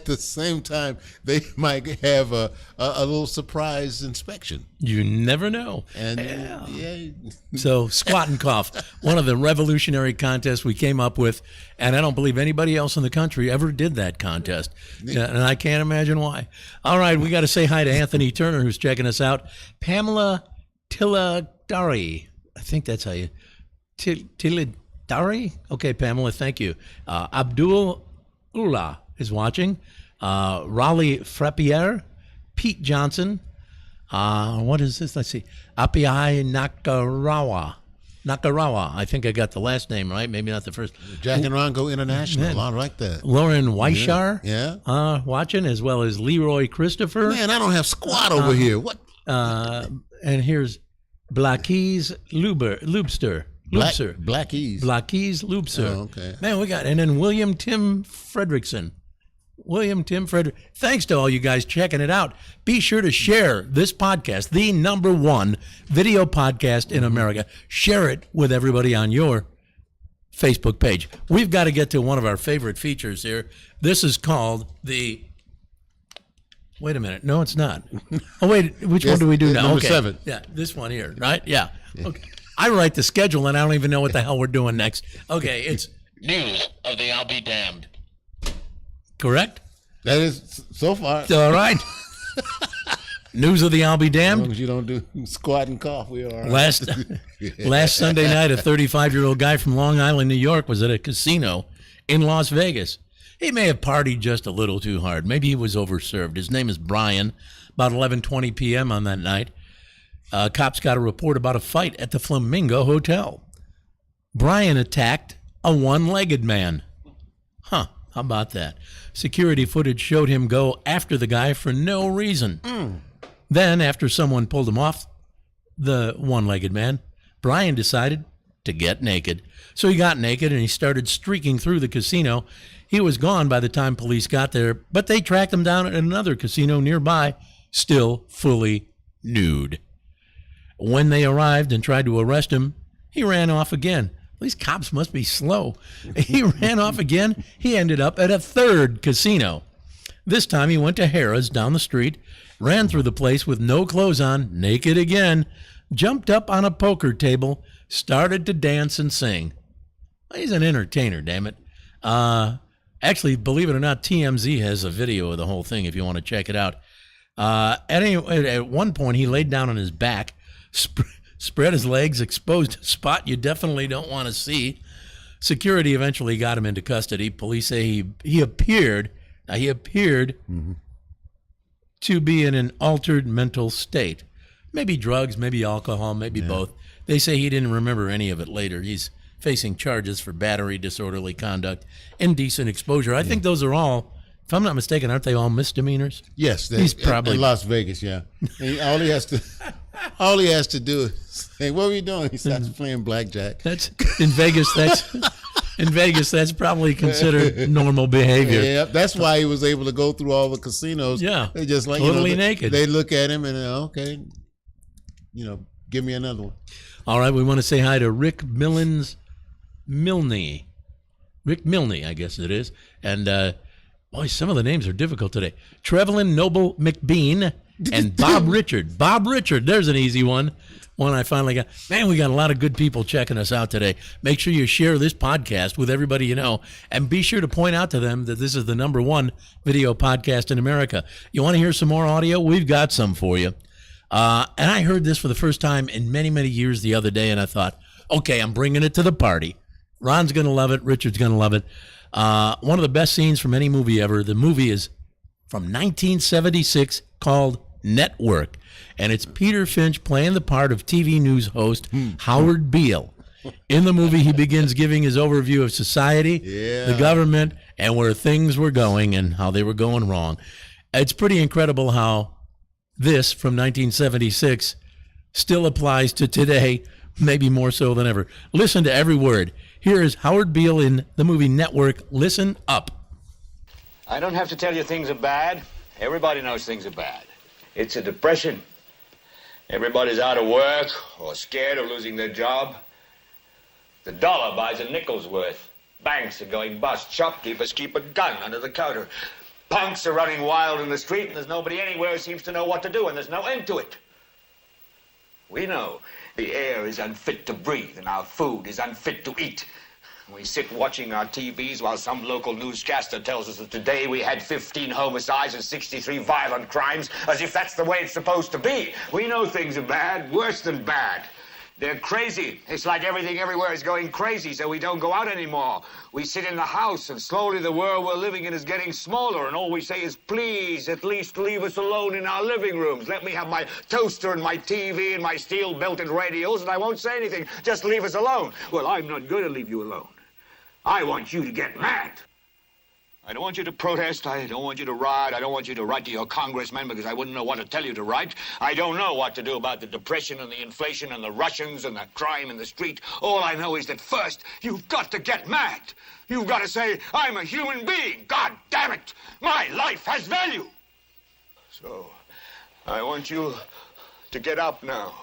the same time, they might have a little surprise inspection. You never know. And So squat and cough, one of the revolutionary contests we came up with, and I don't believe anybody else in the country ever did that contest, and I can't imagine why. All right, we got to say hi to Anthony Turner, who's checking us out. Pamela Tiladari, I think that's how you Tiladari. Okay, Pamela, thank you. Abdul Ullah is watching. Raleigh Frappier, Pete Johnson. What is this? Let's see. Apiai Nakarawa. I think I got the last name right. Maybe not the first. Jack and Ron go international. I like that. Lauren Weishar. Yeah. Watching, as well as Leroy Christopher. Man, I don't have squat over here. What? And here's Blackies Lubster. Blackies Lubser. Oh, okay. Man, and then William Tim Fredrickson. Thanks to all you guys checking it out. Be sure to share this podcast, the #1 video podcast in America. Share it with everybody on your Facebook page. We've got to get to one of our favorite features here. This is called the... Wait a minute. No, it's not. Oh, wait. Which one do we do now? Number 7. Yeah, this one here, right? Yeah. Okay. I write the schedule, and I don't even know what the hell we're doing next. Okay, it's News of the I'll Be Damned. Correct? That is so far. All right. News of the I'll Be Damned. As long as you don't do squat and cough, we are. Last Sunday night, a 35-year-old guy from Long Island, New York, was at a casino in Las Vegas. He may have partied just a little too hard. Maybe he was overserved. His name is Brian. About 11:20 p.m. on that night, cops got a report about a fight at the Flamingo Hotel. Brian attacked a one-legged man. How about that? Security footage showed him go after the guy for no reason. Then, after someone pulled him off the one-legged man, Brian decided to get naked. So he got naked and he started streaking through the casino. He was gone by the time police got there, but they tracked him down at another casino nearby, still fully nude. When they arrived and tried to arrest him, he ran off again. These cops must be slow. He ran off again. He ended up at a third casino. This time he went to Harrah's down the street, ran through the place with no clothes on, naked again, jumped up on a poker table, started to dance and sing. He's an entertainer, damn it. Actually, believe it or not, TMZ has a video of the whole thing if you want to check it out. At one point, he laid down on his back, spread his legs, exposed a spot you definitely don't want to see. Security eventually got him into custody. Police say he appeared to be in an altered mental state. Maybe drugs, maybe alcohol, maybe both. They say he didn't remember any of it later. He's facing charges for battery, disorderly conduct, indecent exposure. I think those are all, if I'm not mistaken, aren't they all misdemeanors? Yes, he's probably in Las Vegas. Yeah, all he has to do is say, "What are you doing?" He starts playing blackjack. That's in Vegas. That's probably considered normal behavior. Yeah, that's why he was able to go through all the casinos. Yeah, they just like totally naked. They look at him and okay, give me another one. All right, we want to say hi to Rick Milne, I guess it is. And, boy, some of the names are difficult today. Trevelyan Noble McBean and Bob Richard. Bob Richard, there's an easy one. One I finally got. Man, we got a lot of good people checking us out today. Make sure you share this podcast with everybody you know. And be sure to point out to them that this is the #1 video podcast in America. You want to hear some more audio? We've got some for you. And I heard this for the first time in many, many years the other day, and I thought, okay, I'm bringing it to the party. Ron's going to love it. Richard's going to love it. One of the best scenes from any movie ever. The movie is from 1976 called Network, and it's Peter Finch playing the part of TV news host Howard Beale. In the movie, he begins giving his overview of society, the government, and where things were going and how they were going wrong. It's pretty incredible how this from 1976 still applies to today, maybe more so than ever. Listen to every word. Here is Howard Beale in the movie Network. Listen up. I don't have to tell you things are bad. Everybody knows things are bad. It's a depression. Everybody's out of work or scared of losing their job. The dollar buys a nickel's worth. Banks are going bust. Shopkeepers keep a gun under the counter. Punks are running wild in the street, and there's nobody anywhere who seems to know what to do, and there's no end to it. We know the air is unfit to breathe, and our food is unfit to eat. We sit watching our TVs while some local newscaster tells us that today we had 15 homicides and 63 violent crimes, as if that's the way it's supposed to be. We know things are bad, worse than bad. They're crazy. It's like everything everywhere is going crazy, so we don't go out anymore. We sit in the house, and slowly the world we're living in is getting smaller, and all we say is, please, at least leave us alone in our living rooms. Let me have my toaster and my TV and my steel-belted radios, and I won't say anything. Just leave us alone. Well, I'm not going to leave you alone. I want you to get mad. I don't want you to protest. I don't want you to riot. I don't want you to write to your congressman because I wouldn't know what to tell you to write. I don't know what to do about the depression and the inflation and the Russians and the crime in the street. All I know is that first, you've got to get mad. You've got to say, I'm a human being. God damn it. My life has value. So, I want you to get up now.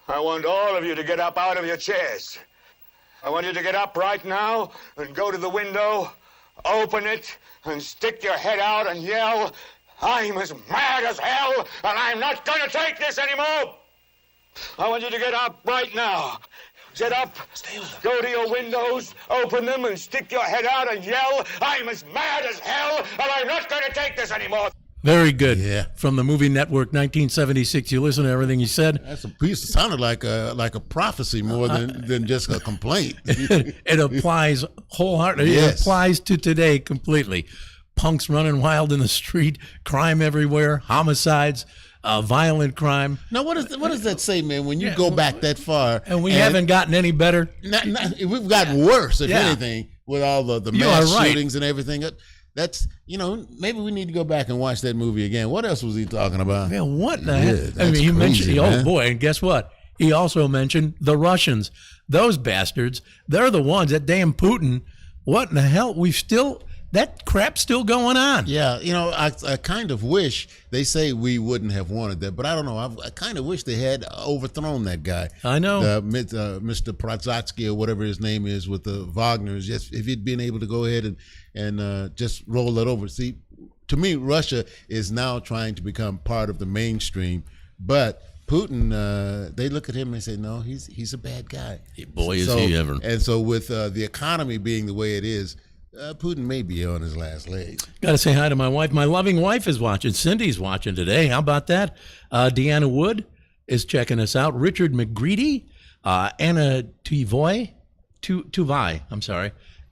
I want all of you to get up out of your chairs. I want you to get up right now and go to the window, open it, and stick your head out and yell, I'm as mad as hell, and I'm not going to take this anymore. I want you to get up right now. Get up, go to your windows, open them, and stick your head out and yell, I'm as mad as hell, and I'm not going to take this anymore. Very good. Yeah. From the movie Network, 1976. You listen to everything he said. That's a piece. It sounded like a prophecy more than just a complaint. It applies wholeheartedly. Yes. It applies to today completely. Punks running wild in the street, crime everywhere, homicides, violent crime. Now, what does that say, man? When you go back that far, and we haven't gotten any better. We've gotten worse, if anything, with all the mass shootings and everything. That's, maybe we need to go back and watch that movie again. What else was he talking about? Man, what the heck? I mean, he mentioned, oh boy, and guess what? He also mentioned the Russians. Those bastards, they're the ones, that damn Putin. What in the hell? that crap's still going on. Yeah, I kind of wish, they say we wouldn't have wanted that, but I don't know. I kind of wish they had overthrown that guy. I know. Mr. Prozatsky or whatever his name is with the Wagners. Just if he'd been able to go ahead and just roll that over. See, to me, Russia is now trying to become part of the mainstream, but Putin, they look at him and they say, no, he's a bad guy. Boy, is he ever. And so with the economy being the way it is, Putin may be on his last legs. Got to say hi to my wife. My loving wife is watching. Cindy's watching today. How about that? Deanna Wood is checking us out. Richard McGreedy, Anna Tuvai,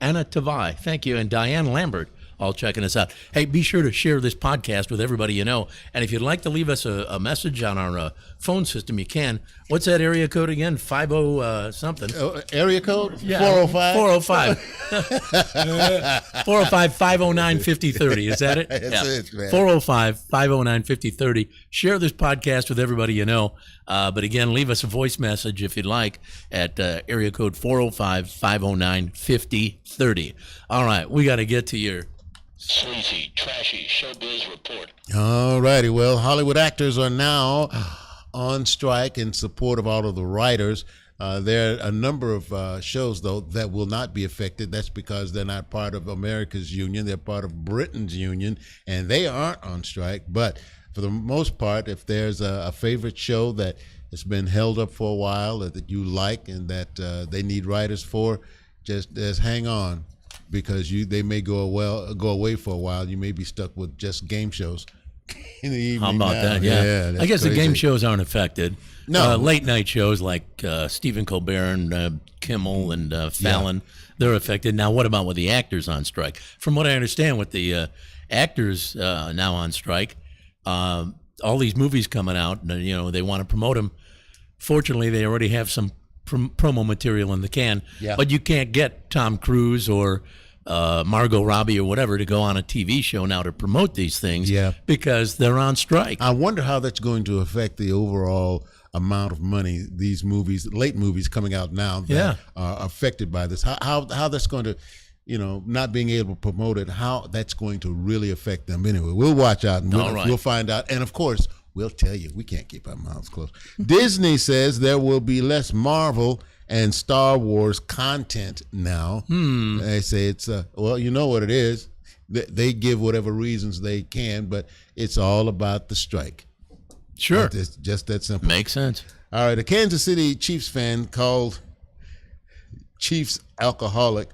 Anna Tuvai, thank you, and Diane Lambert, all checking us out. Hey, be sure to share this podcast with everybody you know. And if you'd like to leave us a message on our phone system, you can. What's that area code again? 50 something. Area code? Yeah, 405? 405. 405-509-5030. Is that it? That's it, man. 405-509-5030. Share this podcast with everybody you know. But again, leave us a voice message if you'd like at area code 405-509-5030. All right, we got to get to your sleazy, trashy showbiz report. All righty. Well, Hollywood actors are now on strike in support of all of the writers. There are a number of shows, though, that will not be affected. That's because they're not part of America's union. They're part of Britain's union, and they aren't on strike. But for the most part, if there's a favorite show that has been held up for a while that you like and that they need writers for, just hang on, because they may go away for a while. You may be stuck with just game shows in the evening. How about that? Yeah. I guess crazy. The game shows aren't affected. No. Late night shows like Stephen Colbert and Kimmel and Fallon, they're affected. Now, what about with the actors on strike? From what I understand, with the actors now on strike, all these movies coming out, and they want to promote them. Fortunately, they already have some promo material in the can, but you can't get Tom Cruise or Margot Robbie or whatever to go on a TV show now to promote these things because they're on strike. I wonder how that's going to affect the overall amount of money these movies, late movies coming out now that are affected by this. How that's going to, not being able to promote it, how that's going to really affect them. Anyway, we'll watch out and we'll find out. And of course, we'll tell you. We can't keep our mouths closed. Disney says there will be less Marvel and Star Wars content now. They say it's, well, you know what it is. They give whatever reasons they can, but it's all about the strike. Sure. It's just that simple. Makes sense. All right. A Kansas City Chiefs fan called Chiefs alcoholic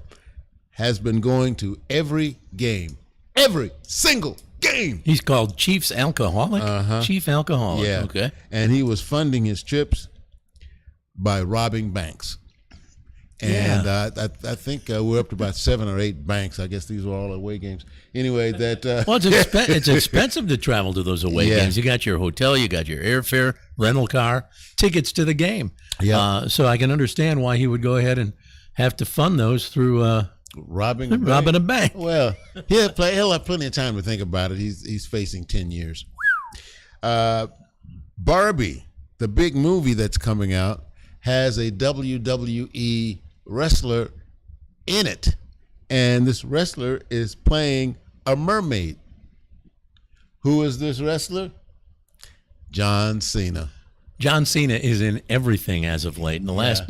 has been going to every game. Every single game. He's called Chiefs alcoholic? Chief alcoholic. Yeah. Okay. And he was funding his trips by robbing banks. And I think we're up to about 7 or 8 banks. I guess these were all away games. Anyway, well, it's expensive to travel to those away games. You got your hotel, you got your airfare, rental car, tickets to the game. Yeah. So I can understand why he would go ahead and have to fund those through robbing a bank. Well, he'll have plenty of time to think about it. He's facing 10 years. Barbie, the big movie that's coming out, has a WWE wrestler in it, and this wrestler is playing a mermaid. Who is this wrestler? John Cena. John Cena is in everything as of late. In the last,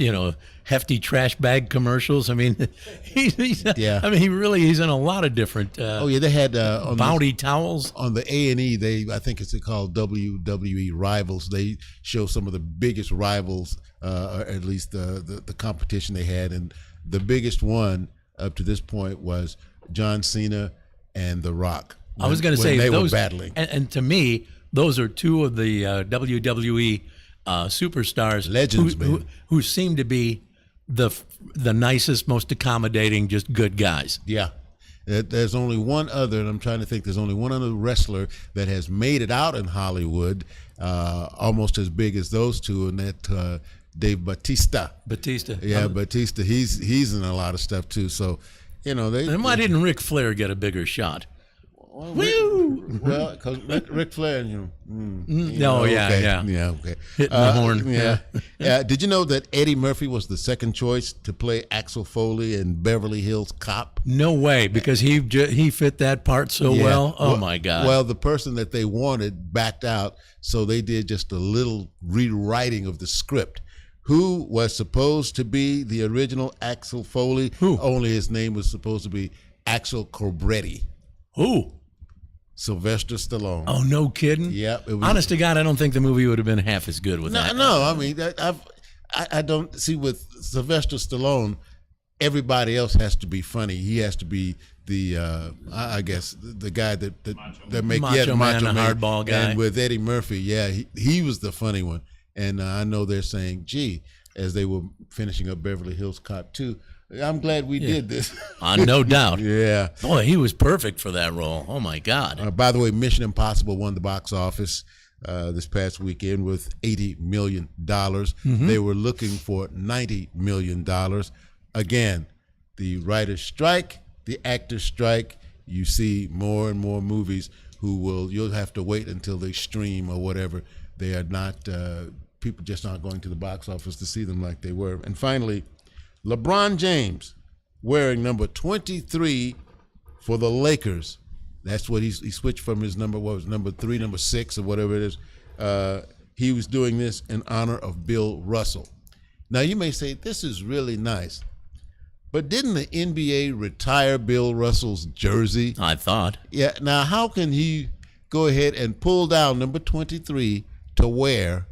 hefty trash bag commercials. I mean, he's in a lot of different. They had Bounty towels on the A&E. I think it's called WWE Rivals. They show some of the biggest rivals, or at least the competition they had, and the biggest one up to this point was John Cena and The Rock. I was going to say they those were battling, and to me, those are two of the WWE superstars, legends, who seem to be the nicest, most accommodating, just good guys. Yeah. There's only one other, and I'm trying to think, there's only one other wrestler that has made it out in Hollywood, almost as big as those two, and that Dave Bautista. Yeah, Bautista. He's in a lot of stuff too. So, And why didn't Ric Flair get a bigger shot? Woo! Well, because Ric Flair, yeah. Okay. Hitting the horn. Yeah. Did you know that Eddie Murphy was the second choice to play Axel Foley in Beverly Hills Cop? No way, because he fit that part so well. Oh, my God. Well, the person that they wanted backed out, so they did just a little rewriting of the script. Who was supposed to be the original Axel Foley? Who? Only his name was supposed to be Axel Cobretti. Who? Sylvester Stallone. Oh, no kidding? Yep. Honest to God, I don't think the movie would have been half as good with that. No, I mean, I don't see with Sylvester Stallone, everybody else has to be funny. He has to be the, I guess, the guy that make Macho Man, the hardball guy. And with Eddie Murphy, he was the funny one. And I know they're saying, gee, as they were finishing up Beverly Hills Cop 2, I'm glad we did this. No doubt. Yeah. Boy, he was perfect for that role. Oh, my God. By the way, Mission Impossible won the box office this past weekend with $80 million. Mm-hmm. They were looking for $90 million. Again, the writer's strike, the actor's strike, you see more and more movies you'll have to wait until they stream or whatever. They are not, people just aren't going to the box office to see them like they were. And finally, LeBron James wearing number 23 for the Lakers. That's what he switched from his number 3, number 6 or whatever it is. He was doing this in honor of Bill Russell. Now you may say, this is really nice. But didn't the NBA retire Bill Russell's jersey? I thought. Yeah. Now how can he go ahead and pull down number 23 to wear,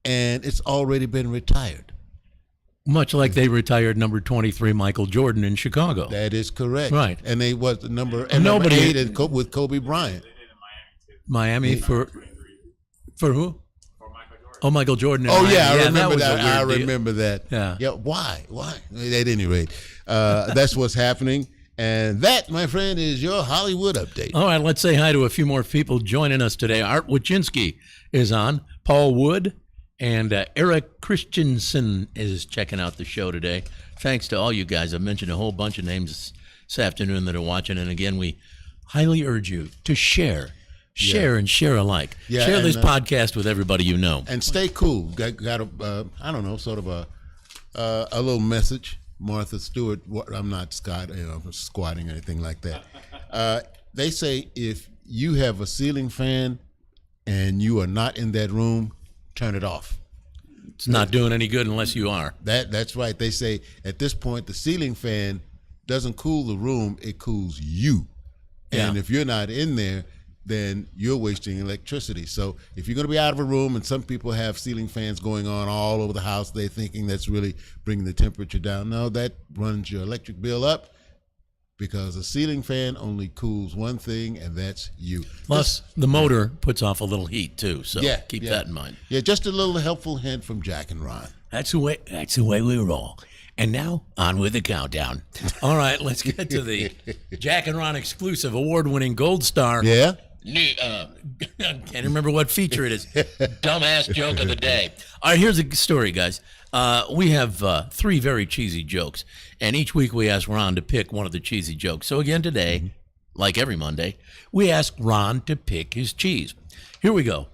and it's already been retired? Much like they retired number 23 Michael Jordan in Chicago. That is correct. Right. And they was the number Nobody, number 8 with Kobe Bryant. Miami for who? Oh, Michael Jordan. Oh, yeah, I that remember was that. a I weird remember that. Yeah. Why? At any rate, that's what's happening. And that, my friend, is your Hollywood update. All right, let's say hi to a few more people joining us today. Art Wachinski is on. Paul Wood and Eric Christensen is checking out the show today. Thanks to all you guys. I've mentioned a whole bunch of names this afternoon that are watching. And again, we highly urge you to share and share alike. Yeah, share this podcast with everybody you know. And stay cool. Got a, I don't know, sort of a little message. Martha Stewart, I'm not squatting or anything like that. They say if you have a ceiling fan and you are not in that room, turn it off. It's not doing any good unless you are. That's right. They say at this point, the ceiling fan doesn't cool the room, it cools you. And if you're not in there, then you're wasting electricity. So if you're going to be out of a room, and some people have ceiling fans going on all over the house, they're thinking that's really bringing the temperature down. No, that runs your electric bill up, because a ceiling fan only cools one thing, and that's you. Plus, the motor puts off a little heat too, so keep that in mind. Yeah, just a little helpful hint from Jack and Ron. That's the way we roll. And now, on with the countdown. All right, let's get to the Jack and Ron exclusive award-winning Gold Star. Yeah? Can't remember what feature it is. Dumbass joke of the day. All right, here's a story, guys. We have 3 very cheesy jokes, and each week we ask Ron to pick one of the cheesy jokes. So again today, like every Monday, we ask Ron to pick his cheese. Here we go.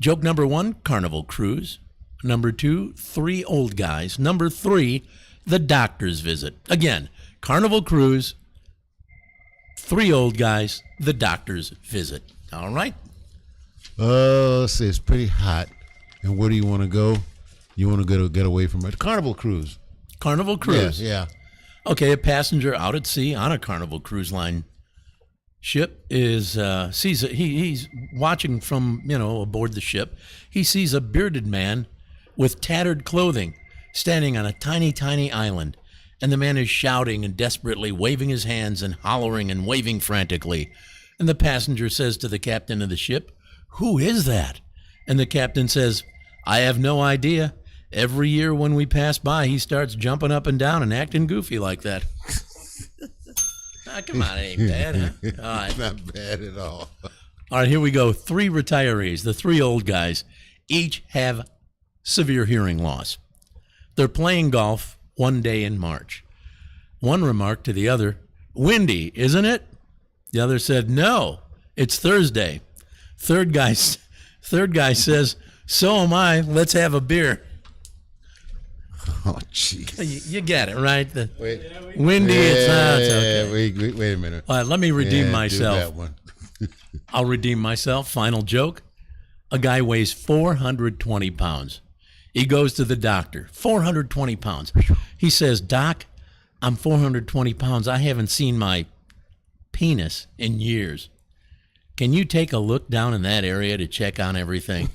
Joke number 1, Carnival Cruise. Number 2, 3 old guys. Number 3, the doctor's visit. Again, Carnival Cruise, 3 old guys, the doctor's visit. All right. Let's see, it's pretty hot. And where do you want to go? You want to get away from it. Carnival Cruise. Carnival Cruise. Yeah. Okay, a passenger out at sea on a Carnival Cruise Line ship is he's watching from aboard the ship. He sees a bearded man with tattered clothing standing on a tiny island, and the man is shouting and desperately waving his hands and hollering and waving frantically. And the passenger says to the captain of the ship, "Who is that?" And the captain says, "I have no idea. Every year when we pass by, he starts jumping up and down and acting goofy like that." Come on, it ain't bad, huh? All right. It's not bad at all. All right, here we go. 3 retirees, the 3 old guys, each have severe hearing loss. They're playing golf one day in March. One remarked to the other, "Windy, isn't it?" The other said, no, it's Thursday. Third guy says, so am I. Let's have a beer. Oh, jeez. You get it, right? Windy, Yeah, it's okay. Wait a minute. All right, let me redeem Yeah, myself. do that one. I'll redeem myself. Final joke. A guy weighs 420 pounds. He goes to the doctor. 420 pounds. He says, Doc, I'm 420 pounds. I haven't seen my penis in years. Can you take a look down in that area to check on everything?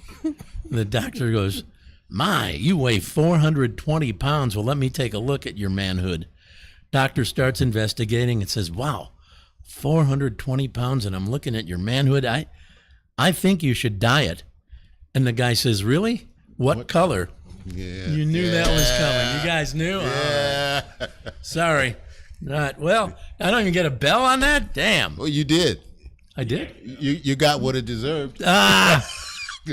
The doctor goes, my, you weigh 420 pounds. Well, let me take a look at your manhood. Doctor starts investigating and says, wow, 420 pounds, and I'm looking at your manhood. I think you should diet. And the guy says, really? What color? Yeah. You knew that was coming. You guys knew? Yeah. Oh, sorry. Not well. I don't even get a bell on that? Damn. Well, you did. I did? You got what it deserved. Ah.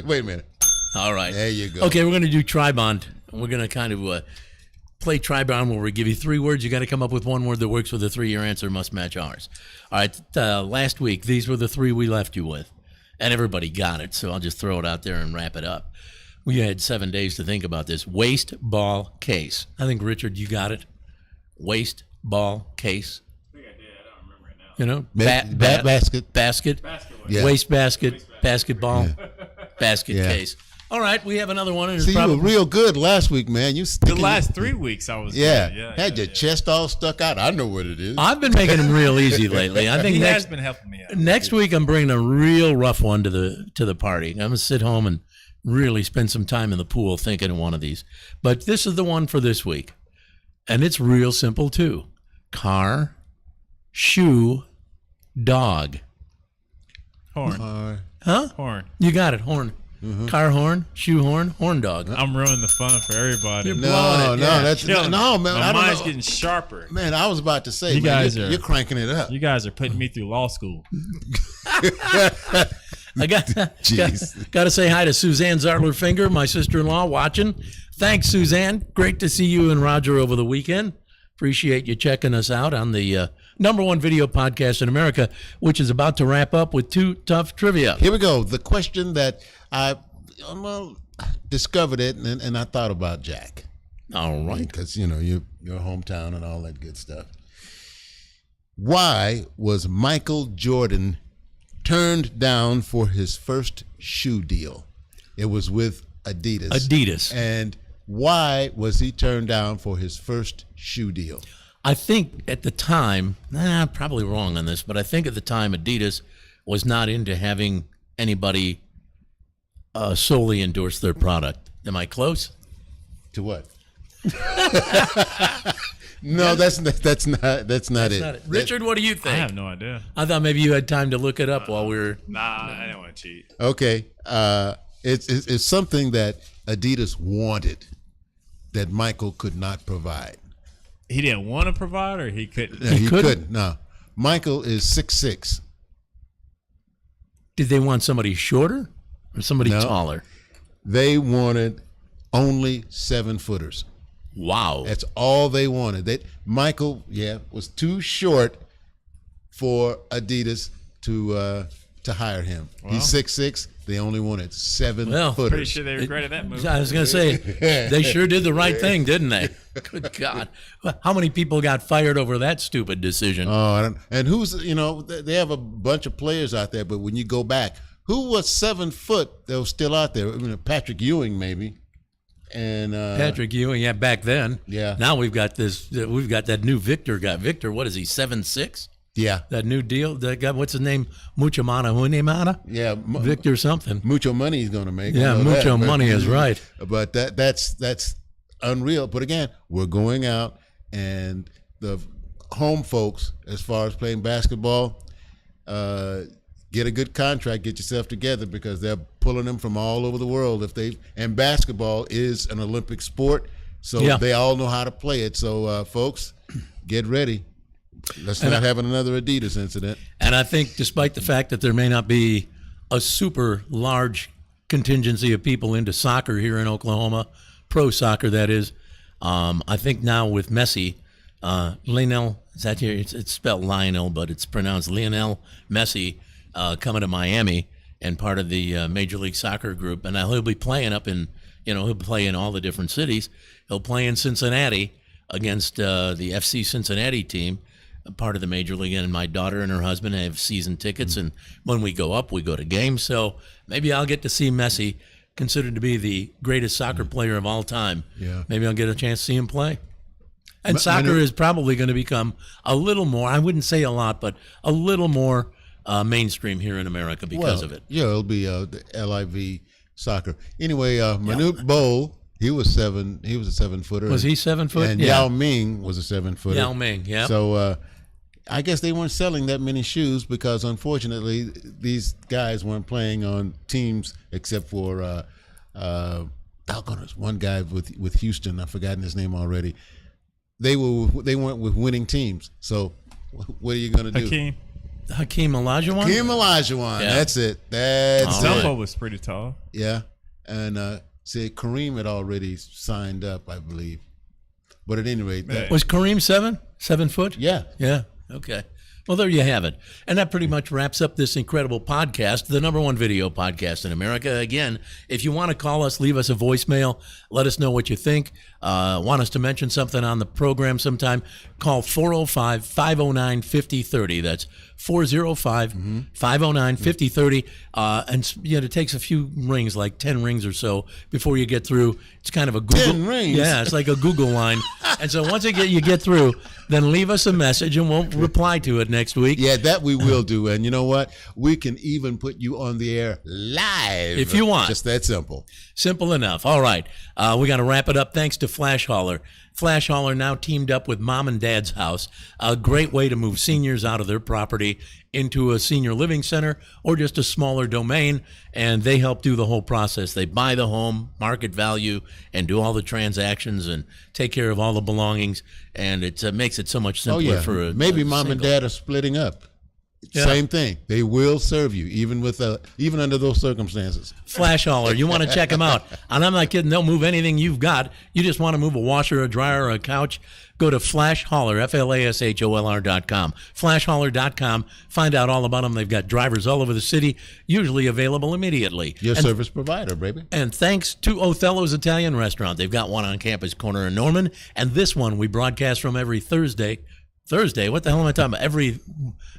Wait a minute. All right. There you go. Okay, we're going to do Tri-Bond. We're going to kind of play Tri-Bond where we give you 3 words. You got to come up with 1 word that works with the 3. Your answer must match ours. All right. Last week, these were the 3 we left you with. And everybody got it, so I'll just throw it out there and wrap it up. We had 7 days to think about this. Waste ball case. I think, Richard, you got it. Waste ball case. I think I did. I don't remember it now. You know? Basket. Basket. Yeah. Waste basket. Basketball. Basket case. All right, we have another one. See, you were real good last week, man. The last 3 weeks I was good. Yeah, had your chest all stuck out. I know what it is. I've been making them real easy lately. I think he has been helping me out. Next week I'm bringing a real rough one to the party. I'm gonna sit home and really spend some time in the pool thinking of one of these. But this is the one for this week, and it's real simple too. Car, shoe, dog. Horn. Huh? Horn. You got it. Horn. Mm-hmm. Car horn, shoe horn, horn dog. I'm ruining the fun for everybody. You're blowing it. No, man. My mind's getting sharper. Man, I was about to say, you're cranking it up. You guys are putting me through law school. I got to say hi to Suzanne Zartler-Finger, my sister-in-law, watching. Thanks, Suzanne. Great to see you and Roger over the weekend. Appreciate you checking us out on the #1 video podcast in America, which is about to wrap up with 2 tough trivia. Here we go. The question that I discovered it, and I thought about Jack. All right. Because, your hometown and all that good stuff. Why was Michael Jordan turned down for his first shoe deal? It was with Adidas. Adidas. And why was he turned down for his first shoe deal? I think at the time, probably wrong on this, but I think at the time Adidas was not into having anybody solely endorse their product. Am I close? To what? No, that's not it. Richard, what do you think? I have no idea. I thought maybe you had time to look it up while we were. Nah, I didn't want to cheat. Okay, it's something that Adidas wanted that Michael could not provide. He didn't want to provide, or he couldn't. He couldn't. No, Michael is 6'6". Did they want somebody shorter or somebody taller? They wanted only 7-footers. Wow. That's all they wanted. Michael, was too short for Adidas to hire him. Well, he's 6'6". They only wanted 7-footers. Pretty sure they regretted that move. I was going to say, they sure did the right thing, didn't they? Good God. How many people got fired over that stupid decision? Oh, and who's, they have a bunch of players out there, but when you go back, who was 7 foot that was still out there? Patrick Ewing, maybe. And Patrick Ewing, back then. Yeah. Now we've got that new Victor guy. Victor, what is he, 7'6"? Yeah. That new deal. That guy, what's his name? Mucho Hunemana? Yeah. Victor something. Mucho money he's going to make. Yeah, mucho money is right. But that's unreal. But again, we're going out, and the home folks, as far as playing basketball, get a good contract, get yourself together, because they're pulling them from all over the world. And basketball is an Olympic sport, so they all know how to play it. So, folks, get ready. Let's not have another Adidas incident. And I think, despite the fact that there may not be a super large contingency of people into soccer here in Oklahoma, pro soccer that is, I think now with Messi, Lionel Is that here? It's spelled Lionel, but it's pronounced Lionel Messi, coming to Miami and part of the Major League Soccer group. And he'll be playing up in, he'll play in all the different cities. He'll play in Cincinnati against the FC Cincinnati team, part of the Major League. And my daughter and her husband have season tickets. And when we go up, we go to games. So maybe I'll get to see Messi, considered to be the greatest soccer player of all time. Yeah. Maybe I'll get a chance to see him play. And soccer is probably going to become a little more, I wouldn't say a lot, but a little more mainstream here in America because of it. Yeah, it'll be the LIV soccer. Anyway, Manute Bol, he was a 7-footer. Was he 7 foot? And Yao Ming was a 7-footer. Yao Ming, yeah. So I guess they weren't selling that many shoes because, unfortunately, these guys weren't playing on teams except for one guy with Houston. I've forgotten his name already. They weren't with winning teams. So what are you going to do? Hakeem Olajuwon? Hakeem Olajuwon. Yeah. That's it. Tempo was pretty tall. Yeah. And Kareem had already signed up, I believe. But at any rate. Was Kareem 7 foot? Yeah. Yeah. Okay. Well, there you have it. And that pretty much wraps up this incredible podcast, the #1 video podcast in America. Again, if you want to call us, leave us a voicemail. Let us know what you think. Want us to mention something on the program sometime, call 405-509-5030. That's 405-509-5030. And it takes a few rings, like 10 rings or so, before you get through. It's kind of a Google. 10 rings? Yeah, it's like a Google line. And so once you get through, then leave us a message and we'll reply to it next week. Yeah, that we will do. And you know what? We can even put you on the air live. If you want. Just that simple. Simple enough. All right. We got to wrap it up. Thanks to Flash Hauler. Flash Hauler now teamed up with Mom and Dad's House. A great way to move seniors out of their property into a senior living center or just a smaller domain, and they help do the whole process. They buy the home, market value, and do all the transactions and take care of all the belongings, and it makes it so much simpler for a maybe a mom and single. dad are splitting up. Yeah. Same thing. They will serve you even under those circumstances. Flash Hauler, you want to check them out. And I'm not kidding, they'll move anything you've got. You just want to move a washer, a dryer, or a couch, go to Flash Hauler, FLASHOLR.com. FlashHauler.com. Find out all about them. They've got drivers all over the city, usually available immediately. Your service provider, baby. And thanks to Othello's Italian Restaurant. They've got one on Campus Corner in Norman. And this one we broadcast from every Thursday. What the hell am I talking about? Every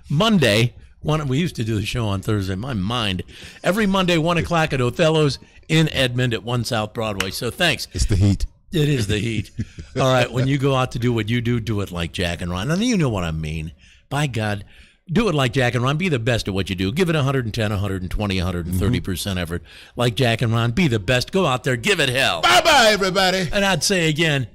Monday. We used to do the show on Thursday. My mind. Every Monday, 1 o'clock at Othello's in Edmond at 1 South Broadway. So thanks. It's the heat. It is the heat. All right, when you go out to do what you do it like Jack and Ron. And you know what I mean. By God, do it like Jack and Ron. Be the best at what you do. Give it 110, 120, 130% effort. Like Jack and Ron, be the best. Go out there, give it hell. Bye-bye, everybody. And I'd say again,